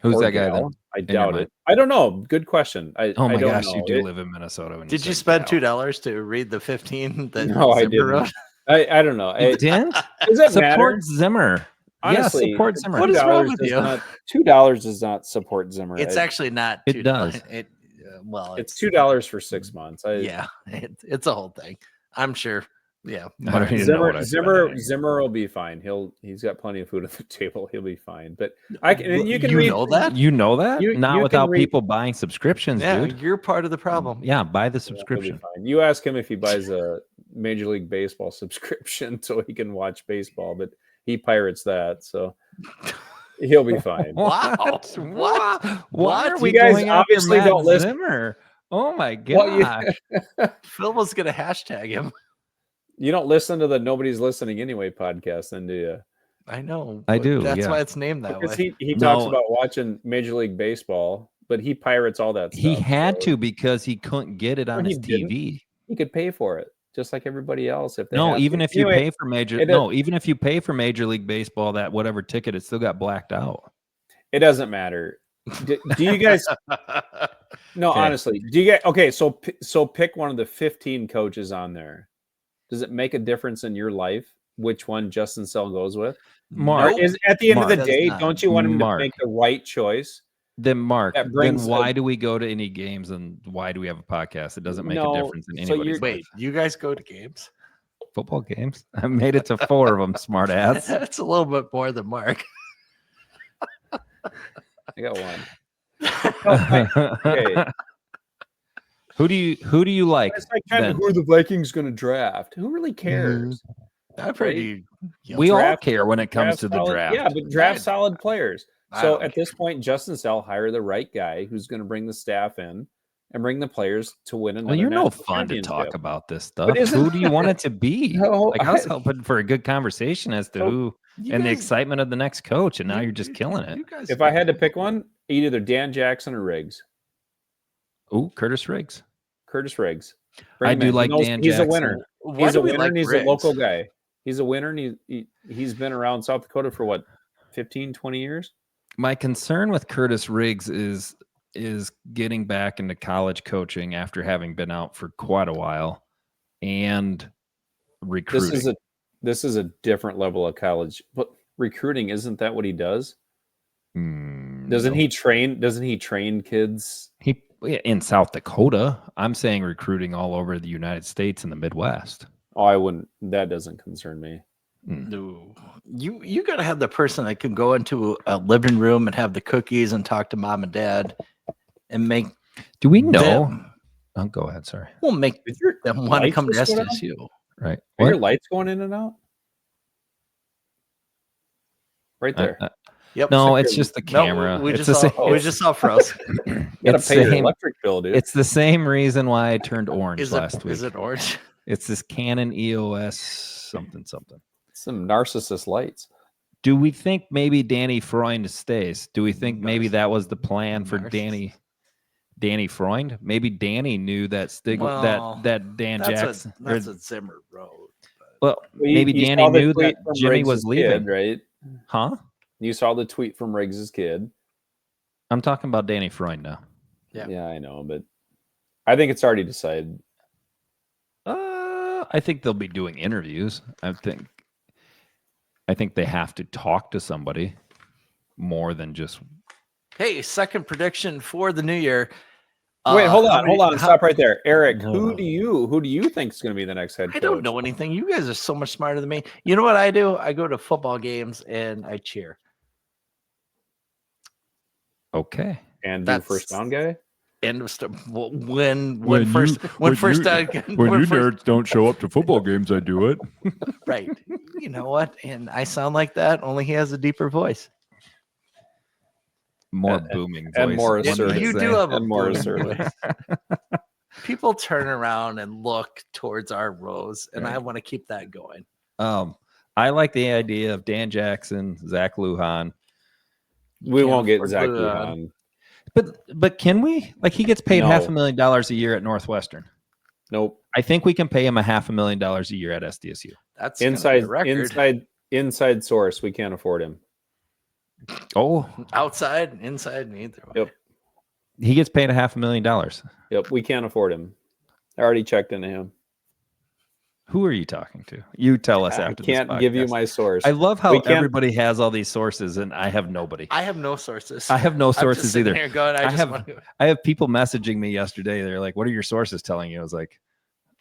Who's or that guy gal. then? I your doubt mind? it. I don't know. Good question. Oh my I don't gosh, know. you do live in Minnesota. When Did you said spend gal. $2 to read the 15 that No, I Zimmer didn't. wrote? I don't know. You didn't? Does that Support matter? Zimmer. Honestly, yes, support Zimmer. What is wrong $2 with does you? not- $2 does not support Zimmer. It's actually not. It $2. does. It's $2 for 6 months. Yeah, it's a whole thing. I'm sure. Yeah, I don't even know what I spent on it. Zimmer will be fine. He's got plenty of food at the table. He'll be fine. But I can. And you can read know that. You know that? You Not can without read- people buying subscriptions, Yeah, dude. you're part of the problem. Yeah, buy the Yeah, he'll be subscription. fine. You ask him if he buys a Major League Baseball subscription so he can watch baseball, but he pirates that, so he'll be fine. Wow. What? Why What? are we You guys going after obviously Matt don't listen. Zimmer? Oh my Well, gosh. Phil was gonna hashtag him. You don't listen to the Nobody's Listening Anyway podcast, then do you? I know. I but do, That's yeah. why it's named that Because way. he talks No. about watching Major League Baseball, but he pirates all that stuff. He had so to because he couldn't get it on he his didn't. TV. He could pay for it, just like everybody else. If they No, have even to. if you Anyway, pay for even if you pay for Major League Baseball, that whatever ticket, it still got blacked out. it doesn't matter. Do you guys? No, Okay. honestly, do you get okay? So pick one of the 15 coaches on there. Does it make a difference in your life which one Justin Sell goes with? Mark, Or is at the end Mark. of the Does day, not. don't you want him Mark. to make the right choice? Then Mark, That then brings why a- do we go to any games and why do we have a podcast? It doesn't make No, a difference in so anybody's you're- life. Wait, you guys go to games? Football games. I made it to 4 of them, smart ass. That's a little bit more than Mark. I got one. Okay. Who do you like? It's like kind of then? who are the Vikings going to draft? Who really cares? I've heard you. We all Draft- care when it comes to the solid- draft. Yeah, but draft I- solid players. I So don't at this point, Justin Sell hire the right guy who's going to bring the staff in and bring the players to win another. Well, you're no national fun to talk championship. about this stuff. isn't- Who do you want it to be? No, Like I was hoping for a good conversation as to So, who You and the guys- excitement of the next coach, and now you- you're just killing it. you guys If I had to pick one, either Dan Jackson or Riggs. Ooh, Curtis Riggs. Curtis Riggs. I him do in. He like knows- Dan He's Jackson. a winner. Why He's do a we winner like and he's Riggs? a local guy. He's a winner and he's been around South Dakota for what, 15, 20 years? My concern with Curtis Riggs is getting back into college coaching after having been out for quite a while and recruiting. This is a different level of college. But recruiting, isn't that what he does? Doesn't No. he train? Doesn't he train kids? He in South Dakota. I'm saying recruiting all over the United States and the Midwest. Oh, I wouldn't. That doesn't concern me. No. You got to have the person that can go into a living room and have the cookies and talk to mom and dad and make Do we know? them, Oh, go ahead. Sorry. will make Is your them want to lights come to just go down? SDSU. Right. Are your What? lights going in and out? Right there. Yep. No, Secure- it's just the No, camera. we It's just the saw, same. we just saw froze. You gotta it's pay your same- electric bill, dude. It's the same reason why I turned orange Is last it week. is it orange? It's this Canon EOS something. Some narcissist lights. Do we think maybe Danny Freund stays? Do we think maybe that was the plan for Narcissist. Danny Freund? Maybe Danny knew that Well, that Dan Jackson. That's a Zimmer road. Well, Well, maybe you Danny saw the knew tweet that from Jimmy Riggs's was leaving, kid, right? huh? You saw the tweet from Riggs's kid. I'm talking about Danny Freund now. Yeah. Yeah, I know, but I think it's already decided. I think they'll be doing interviews. I think I think they have to talk to somebody more than just. Hey, second prediction for the new year. Wait, hold on, stop right there, Eric. Who do you think is going to be the next head coach? I don't know anything. You guys are so much smarter than me. You know what I do? I go to football games and I cheer. Okay. And do first down guy. End of story. When you nerds don't show up to football games, I do it. Right. You know what? And I sound like that. Only he has a deeper voice. More booming voice. And more assertive. You do have a more booming assertive. voice. People turn around and look towards our rows, and I want to keep that going. I like the idea of Dan Jackson, Zach Lujan. We won't get Zach Lujan. But can we? Like, he gets paid $500,000 a year at Northwestern. Nope. I think we can pay him $500,000 a year at SDSU. That's inside source. We can't afford him. Oh, outside, inside, neither way. Yep. He gets paid $500,000. Yep. We can't afford him. I already checked into him. Who are you talking to? You tell us after. I can't give you my source. I love how everybody has all these sources, and I have nobody. I have no sources. I have no sources either. Here going, I have people messaging me yesterday. They're like, "What are your sources telling you?" I was like,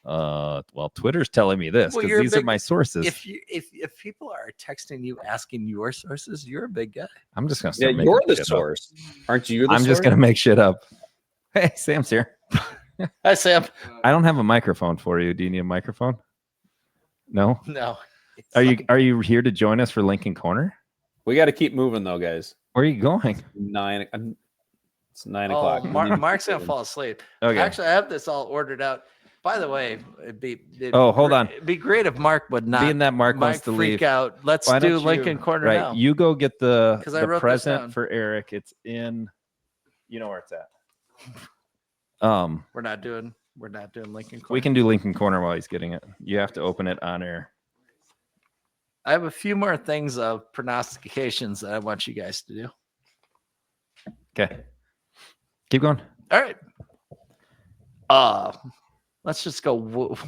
well, Twitter's telling me this because these are my sources." If people are texting you asking your sources, you're a big guy. I'm just gonna you're the source, aren't you? I'm just gonna make shit up. Hey, Sam's here. Hi, Sam. I don't have a microphone for you. Do you need a microphone? No. Are you here to join us for Lincoln Corner? We got to keep moving though, guys. Where are you going? 9. It's 9 o'clock. Mark's gonna fall asleep. Okay. Actually, I have this all ordered out. By the way, hold on. It'd be great if Mark would not. Being that Mark wants to freak leave out. Let's do Lincoln Corner now. You go get the present down. for Eric. It's in. You know where it's at. We're not doing Lincoln Corner. We can do Lincoln Corner while he's getting it. You have to open it on air. I have a few more things of prognostications that I want you guys to do. Okay. Keep going. All right. Let's just go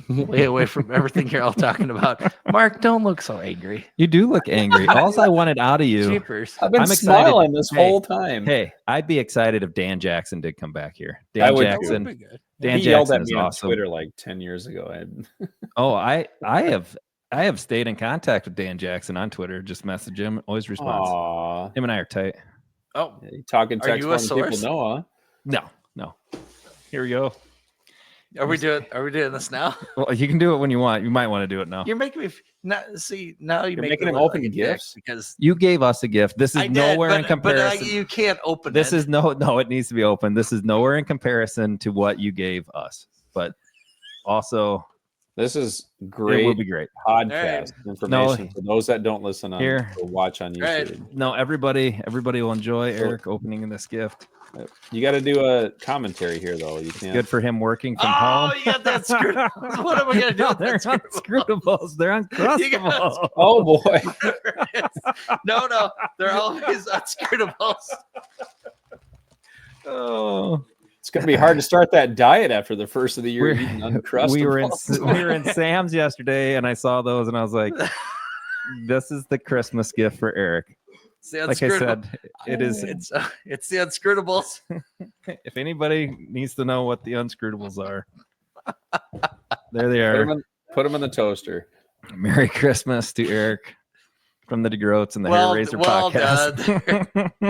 way away from everything you're all talking about. Mark, don't look so angry. You do look angry. All I wanted out of you. Jeepers. I've been smiling this whole time. Hey, I'd be excited if Dan Jackson did come back here. Dan Jackson yelled at me on awesome. Twitter like 10 years ago. I have stayed in contact with Dan Jackson on Twitter. Just message him. Always responds. Aww. Him and I are tight. Oh, talking text one people know, huh? No. Here we go. Are we doing this now? Well, you can do it when you want. You might want to do it now. You're making me now you're making him open gifts because you gave us a gift. This is nowhere in comparison. But you can't open this is no, it needs to be open. This is nowhere in comparison to what you gave us. But also, this is great. It will be great podcast information for those that don't listen on or watch on YouTube. Right. No, everybody will enjoy Eric opening this gift. You got to do a commentary here, though. You can't. Good for him working from home. Oh, you got that screwed. What am I gonna do? No, they're unscrutables. They're uncrustables. Oh boy. No, they're always unscrutables. Oh, it's gonna be hard to start that diet after the first of the year eating uncrustables. We were in Sam's yesterday, and I saw those, and I was like, "This is the Christmas gift for Eric." Like I said, it's the unscrutables. If anybody needs to know what the unscrutables are, there they are. Put them in the toaster. Merry Christmas to Eric from the DeGroats and the Hair Raiser podcast.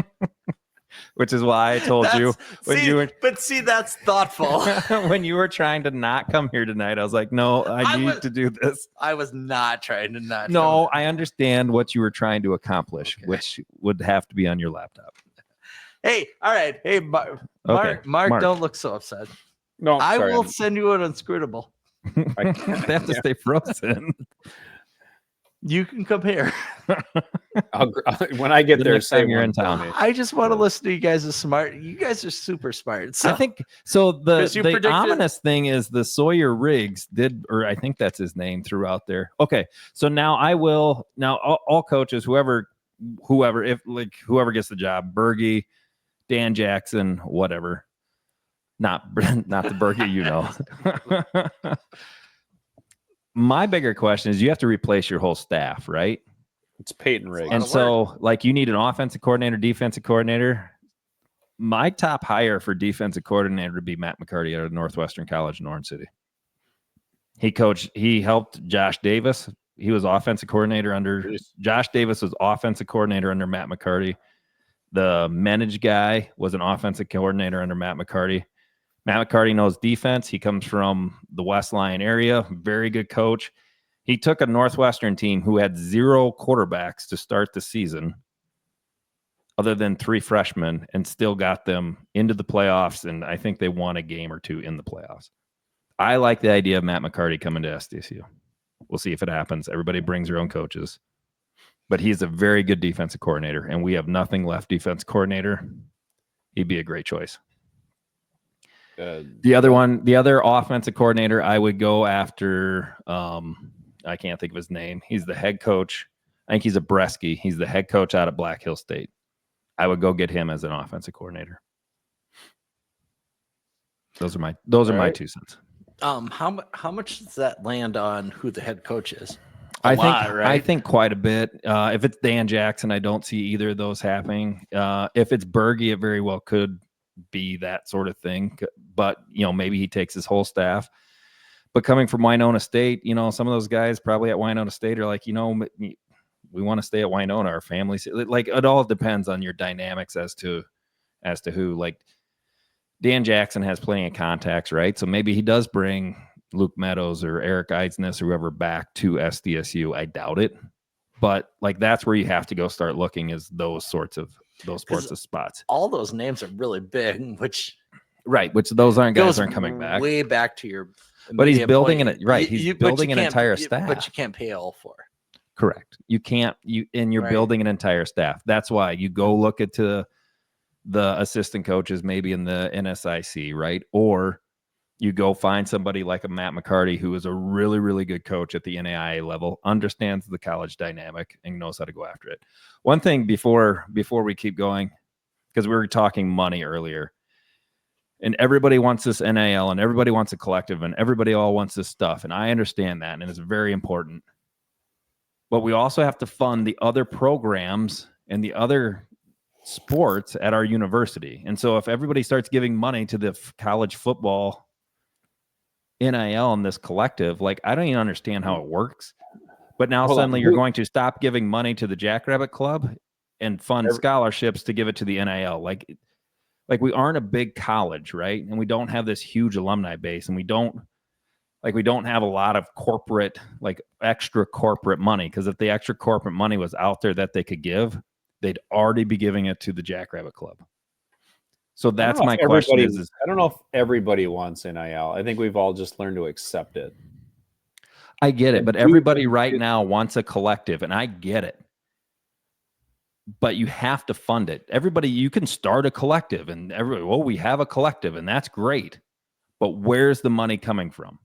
Which is why I told you that's thoughtful. When you were trying to not come here tonight, I was like, no, I need to do this. I was not trying to not. No, I understand what you were trying to accomplish, which would have to be on your laptop. Hey, all right. Hey, Mark, don't look so upset. No, I will send you an unscrutable. They have to stay frozen. You can come here. When I get there, say you're in town. I just want to listen to you guys. You guys are super smart. So. I think so. The ominous thing is the Sawyer Riggs or I think that's his name throughout there. Okay, so now all coaches, whoever gets the job, Berge, Dan Jackson, whatever, not the Berge, you know. My bigger question is you have to replace your whole staff, right? It's Peyton Riggs. And so, like, you need an offensive coordinator, defensive coordinator. My top hire for defensive coordinator would be Matt McCarty out of Northwestern College in Orange City. He helped Josh Davis. He was offensive coordinator under Josh Davis was offensive coordinator under Matt McCarty. The Menage guy was an offensive coordinator under Matt McCarty. Matt McCarty knows defense. He comes from the West Lyon area, very good coach. He took a Northwestern team who had 0 quarterbacks to start the season, other than 3 freshmen, and still got them into the playoffs, and I think they won a game or 2 in the playoffs. I like the idea of Matt McCarty coming to SDSU. We'll see if it happens. Everybody brings their own coaches. But he's a very good defensive coordinator, and we have nothing left defense coordinator. He'd be a great choice. The other offensive coordinator, I would go after, I can't think of his name. He's the head coach. I think he's a Bresky. He's the head coach out at Black Hill State. I would go get him as an offensive coordinator. Those are my 2 cents. How much does that land on who the head coach is? I think quite a bit. If it's Dan Jackson, I don't see either of those happening. If it's Berge, it very well could be that sort of thing. But maybe he takes his whole staff. But coming from Winona State, some of those guys probably at Winona State are like, we want to stay at Winona. Our families, like, it all depends on your dynamics as to who. Like, Dan Jackson has plenty of contacts, right? So maybe he does bring Luke Meadows or Eric Eidsness or whoever back to SDSU. I doubt it, but like, that's where you have to go start looking, is those sorts of spots. All those names are really big, which those aren't coming back. Way back to your, but he's building he's building an entire staff. But you can't pay all for. Correct. You can't. You're building an entire staff. That's why you go look at the assistant coaches, maybe in the NSIC, right? Or you go find somebody like a Matt McCarty, who is a really, really good coach at the NAIA level, understands the college dynamic, and knows how to go after it. One thing before we keep going, because we were talking money earlier, and everybody wants this NIL, and everybody wants a collective, and everybody all wants this stuff, and I understand that, and it's very important. But we also have to fund the other programs and the other sports at our university. And so if everybody starts giving money to the college football NIL and this collective, like, I don't even understand how it works. But now suddenly you're going to stop giving money to the Jackrabbit Club and fund scholarships to give it to the NIL. Like we aren't a big college, right? And we don't have this huge alumni base, and we don't have a lot of corporate, like, extra corporate money. Because if the extra corporate money was out there that they could give, they'd already be giving it to the Jackrabbit Club. So that's my question. I don't know if everybody wants NIL. I think we've all just learned to accept it. I get it, but everybody right now wants a collective, and I get it. But you have to fund it. Everybody, you can start a collective, and we have a collective, and that's great. But where's the money coming from?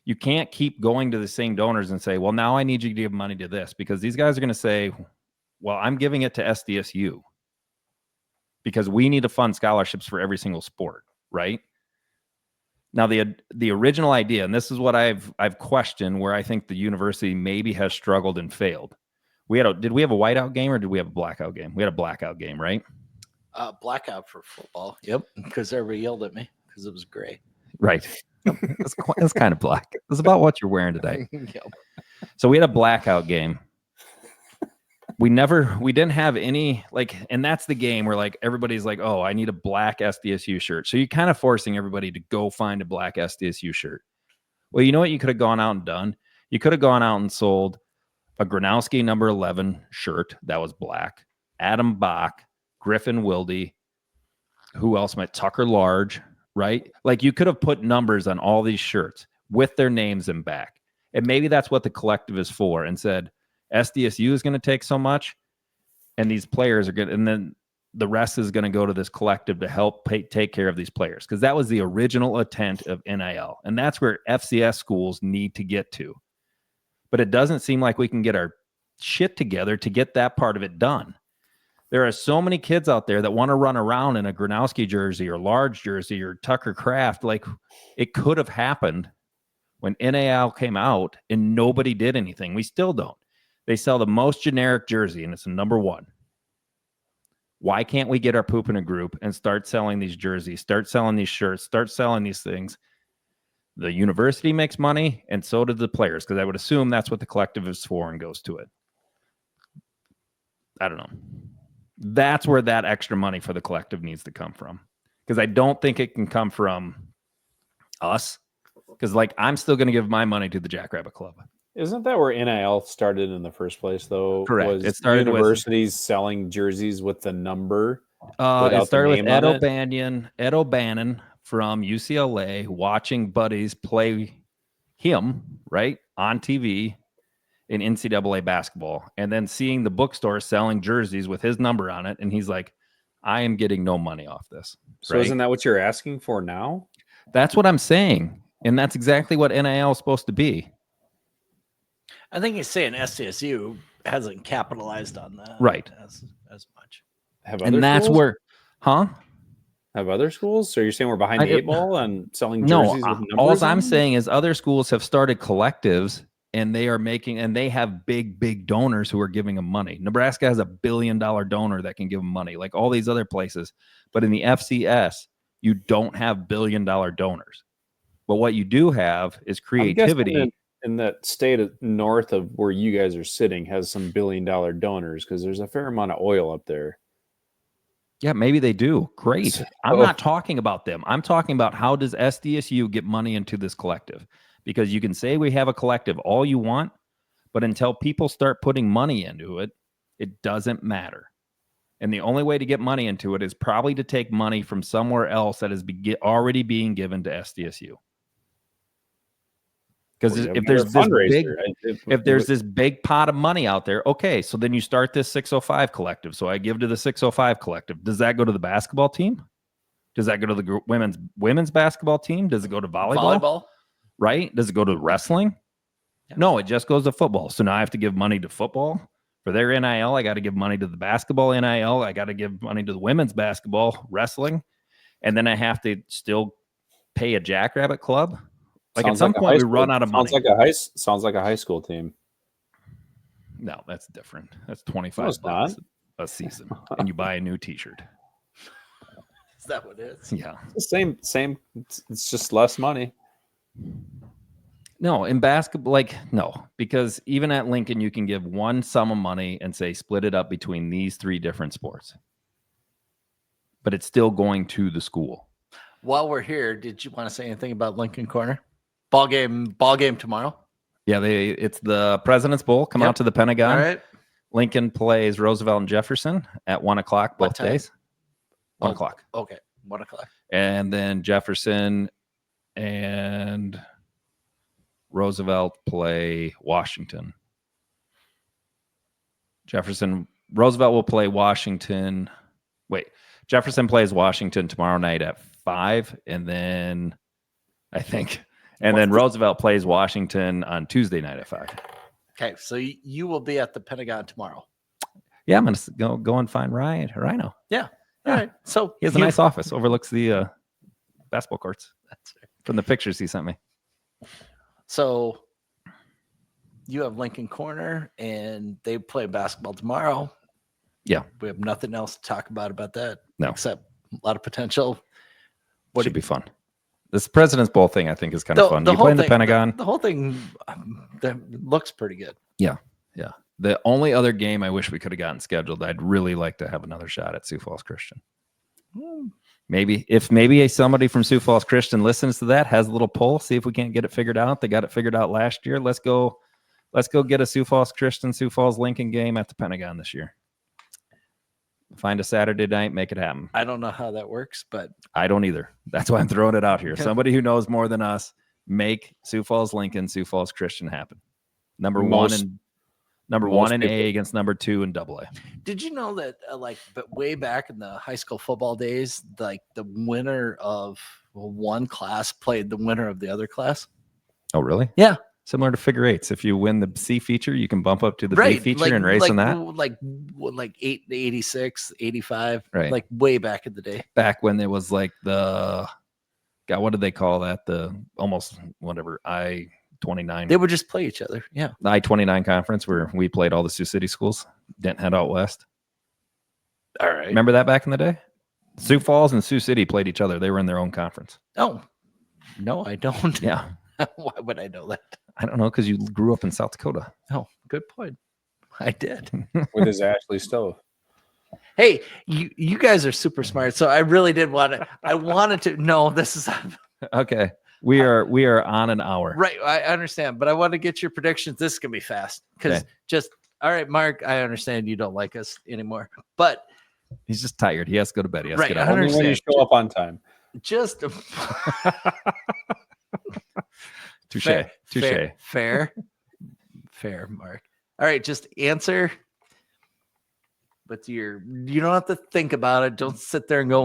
You can't keep going to the same donors and say, well, now I need you to give money to this, because these guys are going to say, well, I'm giving it to SDSU because we need to fund scholarships for every single sport, right? Now, the original idea, and this is what I've questioned, where I think the university maybe has struggled and failed. Did we have a whiteout game, or did we have a blackout game? We had a blackout game, right? Blackout for football. Yep, because everybody yelled at me because it was gray. Right. It's kind of black. It's about what you're wearing today. Yep. So we had a blackout game. We didn't have any, like, and that's the game where, like, everybody's like, oh, I need a black SDSU shirt. So you're kind of forcing everybody to go find a black SDSU shirt. Well, you know what you could have gone out and done? You could have gone out and sold a Gronowski number 11 shirt that was black, Adam Bach, Griffin Wilde, who else might, Tucker Large, right? Like, you could have put numbers on all these shirts with their names in back. And maybe that's what the collective is for, and said, SDSU is going to take so much, and these players are good, and then the rest is going to go to this collective to help take care of these players, because that was the original intent of NIL, and that's where FCS schools need to get to. But it doesn't seem like we can get our shit together to get that part of it done. There are so many kids out there that want to run around in a Gronowski jersey or Large jersey or Tucker Kraft. Like, it could have happened when NIL came out and nobody did anything. We still don't. They sell the most generic jersey, and it's a number 1. Why can't we get our poop in a group and start selling these jerseys, start selling these shirts, start selling these things? The university makes money, and so do the players, because I would assume that's what the collective is for and goes to it. I don't know. That's where that extra money for the collective needs to come from, because I don't think it can come from us, because like I'm still going to give my money to the Jackrabbit Club. Isn't that where NIL started in the first place, though? Correct. Was It started universities selling jerseys with the number? It started with Ed O'Bannon from UCLA watching buddies play him, right, on TV in NCAA basketball, and then seeing the bookstore selling jerseys with his number on it, and he's like, I am getting no money off this. So right? isn't that what you're asking for now? That's what I'm saying, and that's exactly what NIL is supposed to be. I think he's saying SDSU hasn't capitalized on that right as much. And that's schools? Where, Have other schools? So you're saying we're behind the 8 ball on selling jerseys with numbers? All I'm saying is other schools have started collectives, and they are making, and they have big donors who are giving them money. Nebraska has $1 billion donor that can give them money, like all these other places. But in the FCS, you don't have $1 billion donors. But what you do have is creativity. In that state of north of where you guys are sitting has some $1 billion donors, because there's a fair amount of oil up there. Yeah, maybe they do. Great. So, I'm not talking about them. I'm talking about how does SDSU get money into this collective? Because you can say we have a collective all you want, but until people start putting money into it, it doesn't matter. And the only way to get money into it is probably to take money from somewhere else that is already being given to SDSU. Because if there's this big pot of money out there, okay, so then you start this 605 collective. So I give to the 605 collective. Does that go to the basketball team? Does that go to the women's basketball team? Does it go to volleyball? Right? Does it go to wrestling? Yeah. No, it just goes to football. So now I have to give money to football for their NIL. I got to give money to the basketball NIL. I got to give money to the women's basketball, wrestling, and then I have to still pay a Jackrabbit Club. Like at some point, we run out of money. Sounds like a high school team. No, that's different. That's $25 a season, and you buy a new T-shirt. Is that what it is? Yeah, it's the same. It's just less money. No, in basketball, no, because even at Lincoln, you can give one sum of money and say split it up between these 3 different sports, but it's still going to the school. While we're here, did you want to say anything about Lincoln Corner? Ball game tomorrow. Yeah, it's the President's Bowl. Come out to the Pentagon. All right. Lincoln plays Roosevelt and Jefferson at 1:00 both days. 1:00. Okay, 1:00. And then Jefferson and Roosevelt play Washington. Roosevelt will play Washington. Jefferson plays Washington tomorrow night at 5, and then Roosevelt plays Washington on Tuesday night at 5. Okay, so you will be at the Pentagon tomorrow. Yeah, I'm gonna go and find Rhino. Yeah. All right. So he has a nice office, overlooks the basketball courts. That's right. From the pictures he sent me. So you have Lincoln Corner, and they play basketball tomorrow. Yeah, we have nothing else to talk about that. No, except a lot of potential. What should be fun. This President's Bowl thing, I think, is kind of fun. You play in the Pentagon. The whole thing that looks pretty good. Yeah. The only other game I wish we could have gotten scheduled, I'd really like to have another shot at Sioux Falls Christian. Maybe somebody from Sioux Falls Christian listens to that, has a little poll, see if we can't get it figured out. They got it figured out last year. Let's go get a Sioux Falls Christian, Sioux Falls Lincoln game at the Pentagon this year. Find a Saturday night, make it happen. I don't know how that works, but I don't either. That's why I'm throwing it out here. Somebody who knows more than us, make Sioux Falls Lincoln, Sioux Falls Christian happen. Number one in A against number 2 in AA. Did you know that but way back in the high school football days, the winner of one class played the winner of the other class? Oh, really? Yeah. Similar to figure eights. If you win the C feature, you can bump up to the B feature and race on that. Like 86, 85, right. Like way back in the day. Back when there was like what did they call that? The almost whatever 29. They would just play each other. Yeah. The I-29 conference where we played all the Sioux City schools. Didn't head out west. All right. Remember that back in the day? Sioux Falls and Sioux City played each other. They were in their own conference. Oh, no, I don't. Yeah. Why would I know that? I don't know, because you grew up in South Dakota. Oh, good point. I did. With his Ashley stove. Hey, you guys are super smart. So I really did want to. I wanted to. No, this is Okay. We are on an hour. right. I understand, but I want to get your predictions. This is gonna be fast because just all right, Mark. I understand you don't like us anymore, but He's just tired. He has to go to bed. He has Right, to get I up. Only when you understand. show up on time. just Touche. fair, Touche. fair, Mark. All right, just answer. But you don't have to think about it. Don't sit there and go.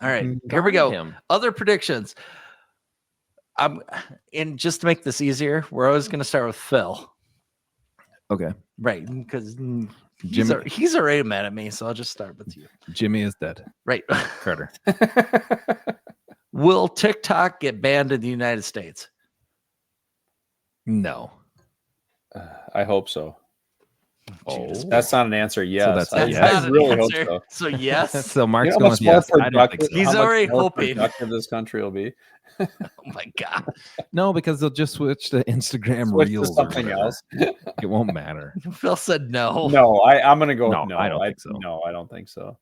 All right, here we go. Him. Other predictions. And just to make this easier, we're always going to start with Phil. Okay. Right, because Jimmy, he's already mad at me, so I'll just start with you. Jimmy is dead. Right. Carter. Will TikTok get banned in the United States? No. I hope so. Jesus. That's not an answer. Yes, that's a yes. I not an really hope answer. so. So yes. So Mark's You know going how much with more yes. I don't think productive, so. He's how much already more hoping. productive this country will be. Oh my God. No, because they'll just switch to Instagram Switch to Reels or something whatever. else. It won't matter. Phil said no. No, I'm gonna go. No, No, I don't think so. No, I don't think so.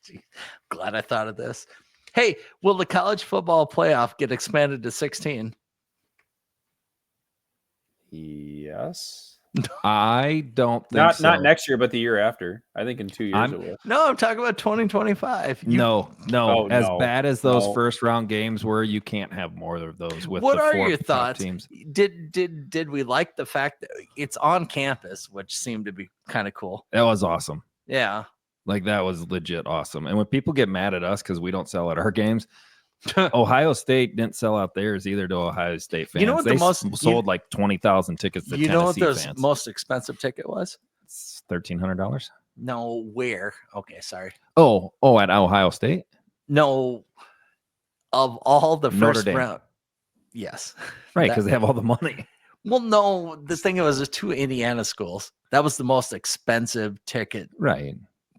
Gee, glad I thought of this. Hey, will the college football playoff get expanded to 16? Yes. I don't think so. Not next year, but the year after. I think in 2 years it will. No, I'm talking about 2025. No. Oh, As no, bad as those no. first round games were, you can't have more of those with What the are four your top thoughts? teams. Did we like the fact that it's on campus, which seemed to be kind of cool? That was awesome. Yeah. Like, that was legit awesome. And when people get mad at us because we don't sell at our games, Ohio State didn't sell out theirs either to Ohio State fans. You know what they the most sold like 20,000 tickets to you know what Tennessee the fans. most expensive ticket was? It's $1,300. No, where? Okay, sorry. Oh, at Ohio State? No, of all the Notre first Dame. round. Yes. Right, That- because they have all the money. Well, no, the thing was there's two Indiana schools. That was the most expensive ticket. Right.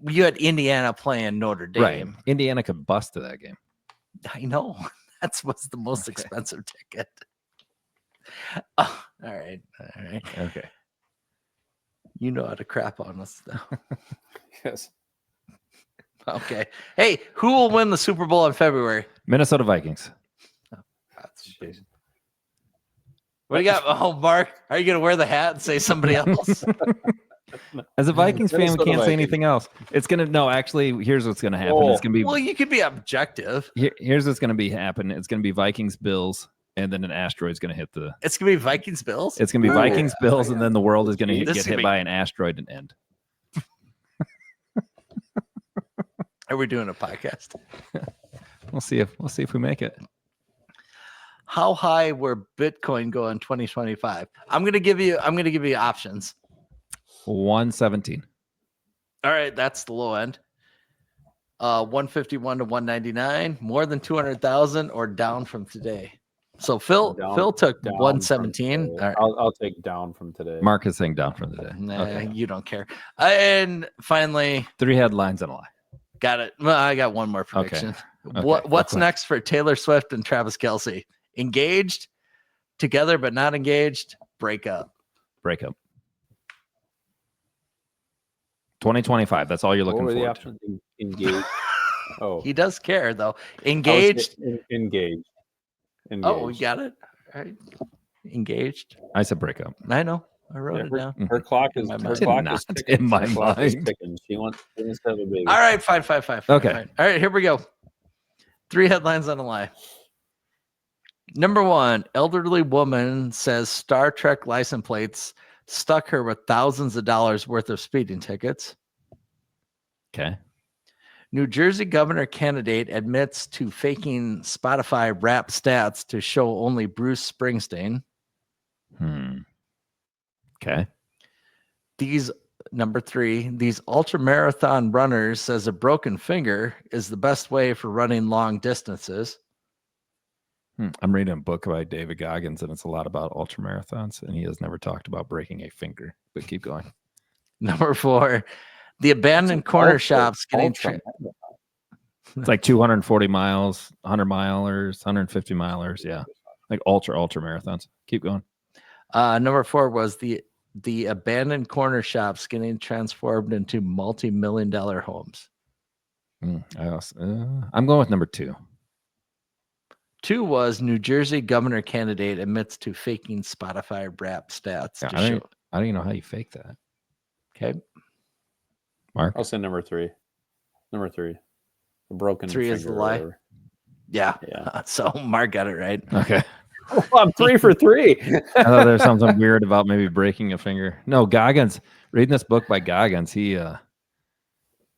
You had Indiana playing Notre Dame. Right. Indiana could bust to that game. I know. That's what's the most Okay. expensive ticket. Oh, all right. All right. Okay. You know how to crap on us though. Yes. Okay. Hey, who will win the Super Bowl in February? Minnesota Vikings. Jeez. What do you got? Oh, Mark, are you going to wear the hat and say somebody else? As a Vikings fan, we Minnesota can't say Vikings. anything else. It's gonna actually, here's what's gonna happen. Oh. It's gonna be Well, you could be objective. here's what's gonna be happen. It's gonna be Vikings Bills, and then an asteroid's gonna hit the. It's going to be Vikings Bills. It's gonna be Ooh. Vikings Bills, and then the world is gonna This get is hit gonna be- by an asteroid and end. Are we doing a podcast? We'll see if we make it. How high will Bitcoin go in 2025? I'm going to give you options. 117. All right, that's the low end. 151 to 199, more than 200,000 or down from today. So Phil took Down 117. from All right. I'll take down from today. Mark is saying down from the day. Nah, Okay. you don't care. And finally, 3 headlines and a lie. got it. Well, I got one more prediction. Okay, What's okay. next for Taylor Swift and Travis Kelce? Engaged, together but not engaged, break up. Breakup. 2025. That's all you're What looking were the forward to. options? Engaged. Oh, He does care though. I would say Engaged. Engaged. Oh, we got it. All right. Engaged. I said breakup. I know. I wrote Yeah, it down. her clock is In my her mind. clock Did is not ticking. in my Her clock is mind. ticking. She wants to have a baby. All right, fine. Okay. Fine. All right, here we go. 3 headlines on a lie. Number 1, elderly woman says Star Trek license plates stuck her with thousands of dollars worth of speeding tickets. Okay. New Jersey governor candidate admits to faking Spotify rap stats to show only Bruce Springsteen. Okay. Number 3, these ultra marathon runners says a broken finger is the best way for running long distances. I'm reading a book by David Goggins, and it's a lot about ultra marathons, and he has never talked about breaking a finger. But keep going. Number 4, the abandoned corner shops getting It's like 240 miles, 100 milers, 150 milers. Yeah, like ultra marathons. Keep going. Number 4 was the abandoned corner shops getting transformed into multi-million-dollar homes. I'm going with number 2. 2 was New Jersey governor candidate admits to faking Spotify rap stats. Yeah, I don't even know how you fake that. Okay. Mark? I'll say number 3. Number 3. A broken 3 is the finger or lie. whatever. Yeah. Yeah. So Mark got it right. Okay. Well, I'm 3 for 3. I thought there's something weird about maybe breaking a finger. No, Goggins, reading this book by Goggins, he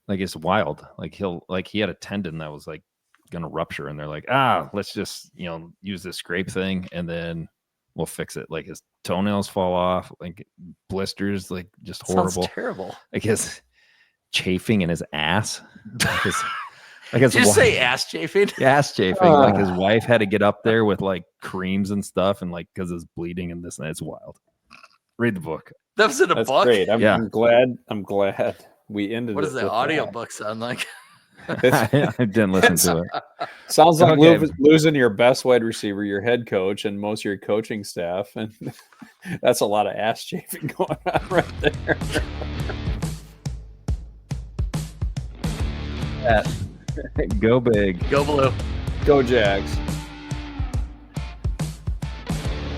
like it's wild. Like he had a tendon that was like gonna rupture, and they're like, let's just use this scrape thing and then we'll fix it. Like his toenails fall off, like blisters, like just horrible. Sounds terrible. Like his chafing in his ass. Did you say ass chafing? Ass chafing. Like his wife had to get up there with like creams and stuff, and like because it's bleeding and this and that. It's wild. Read the book. That was in a That's book. great. I'm glad we ended. What does it the with audio that. book sound like? I didn't listen to it. Sounds like Okay. losing your best wide receiver, your head coach, and most of your coaching staff, and that's a lot of ass chafing going on right there. Go big. Go Blue. Go Jags.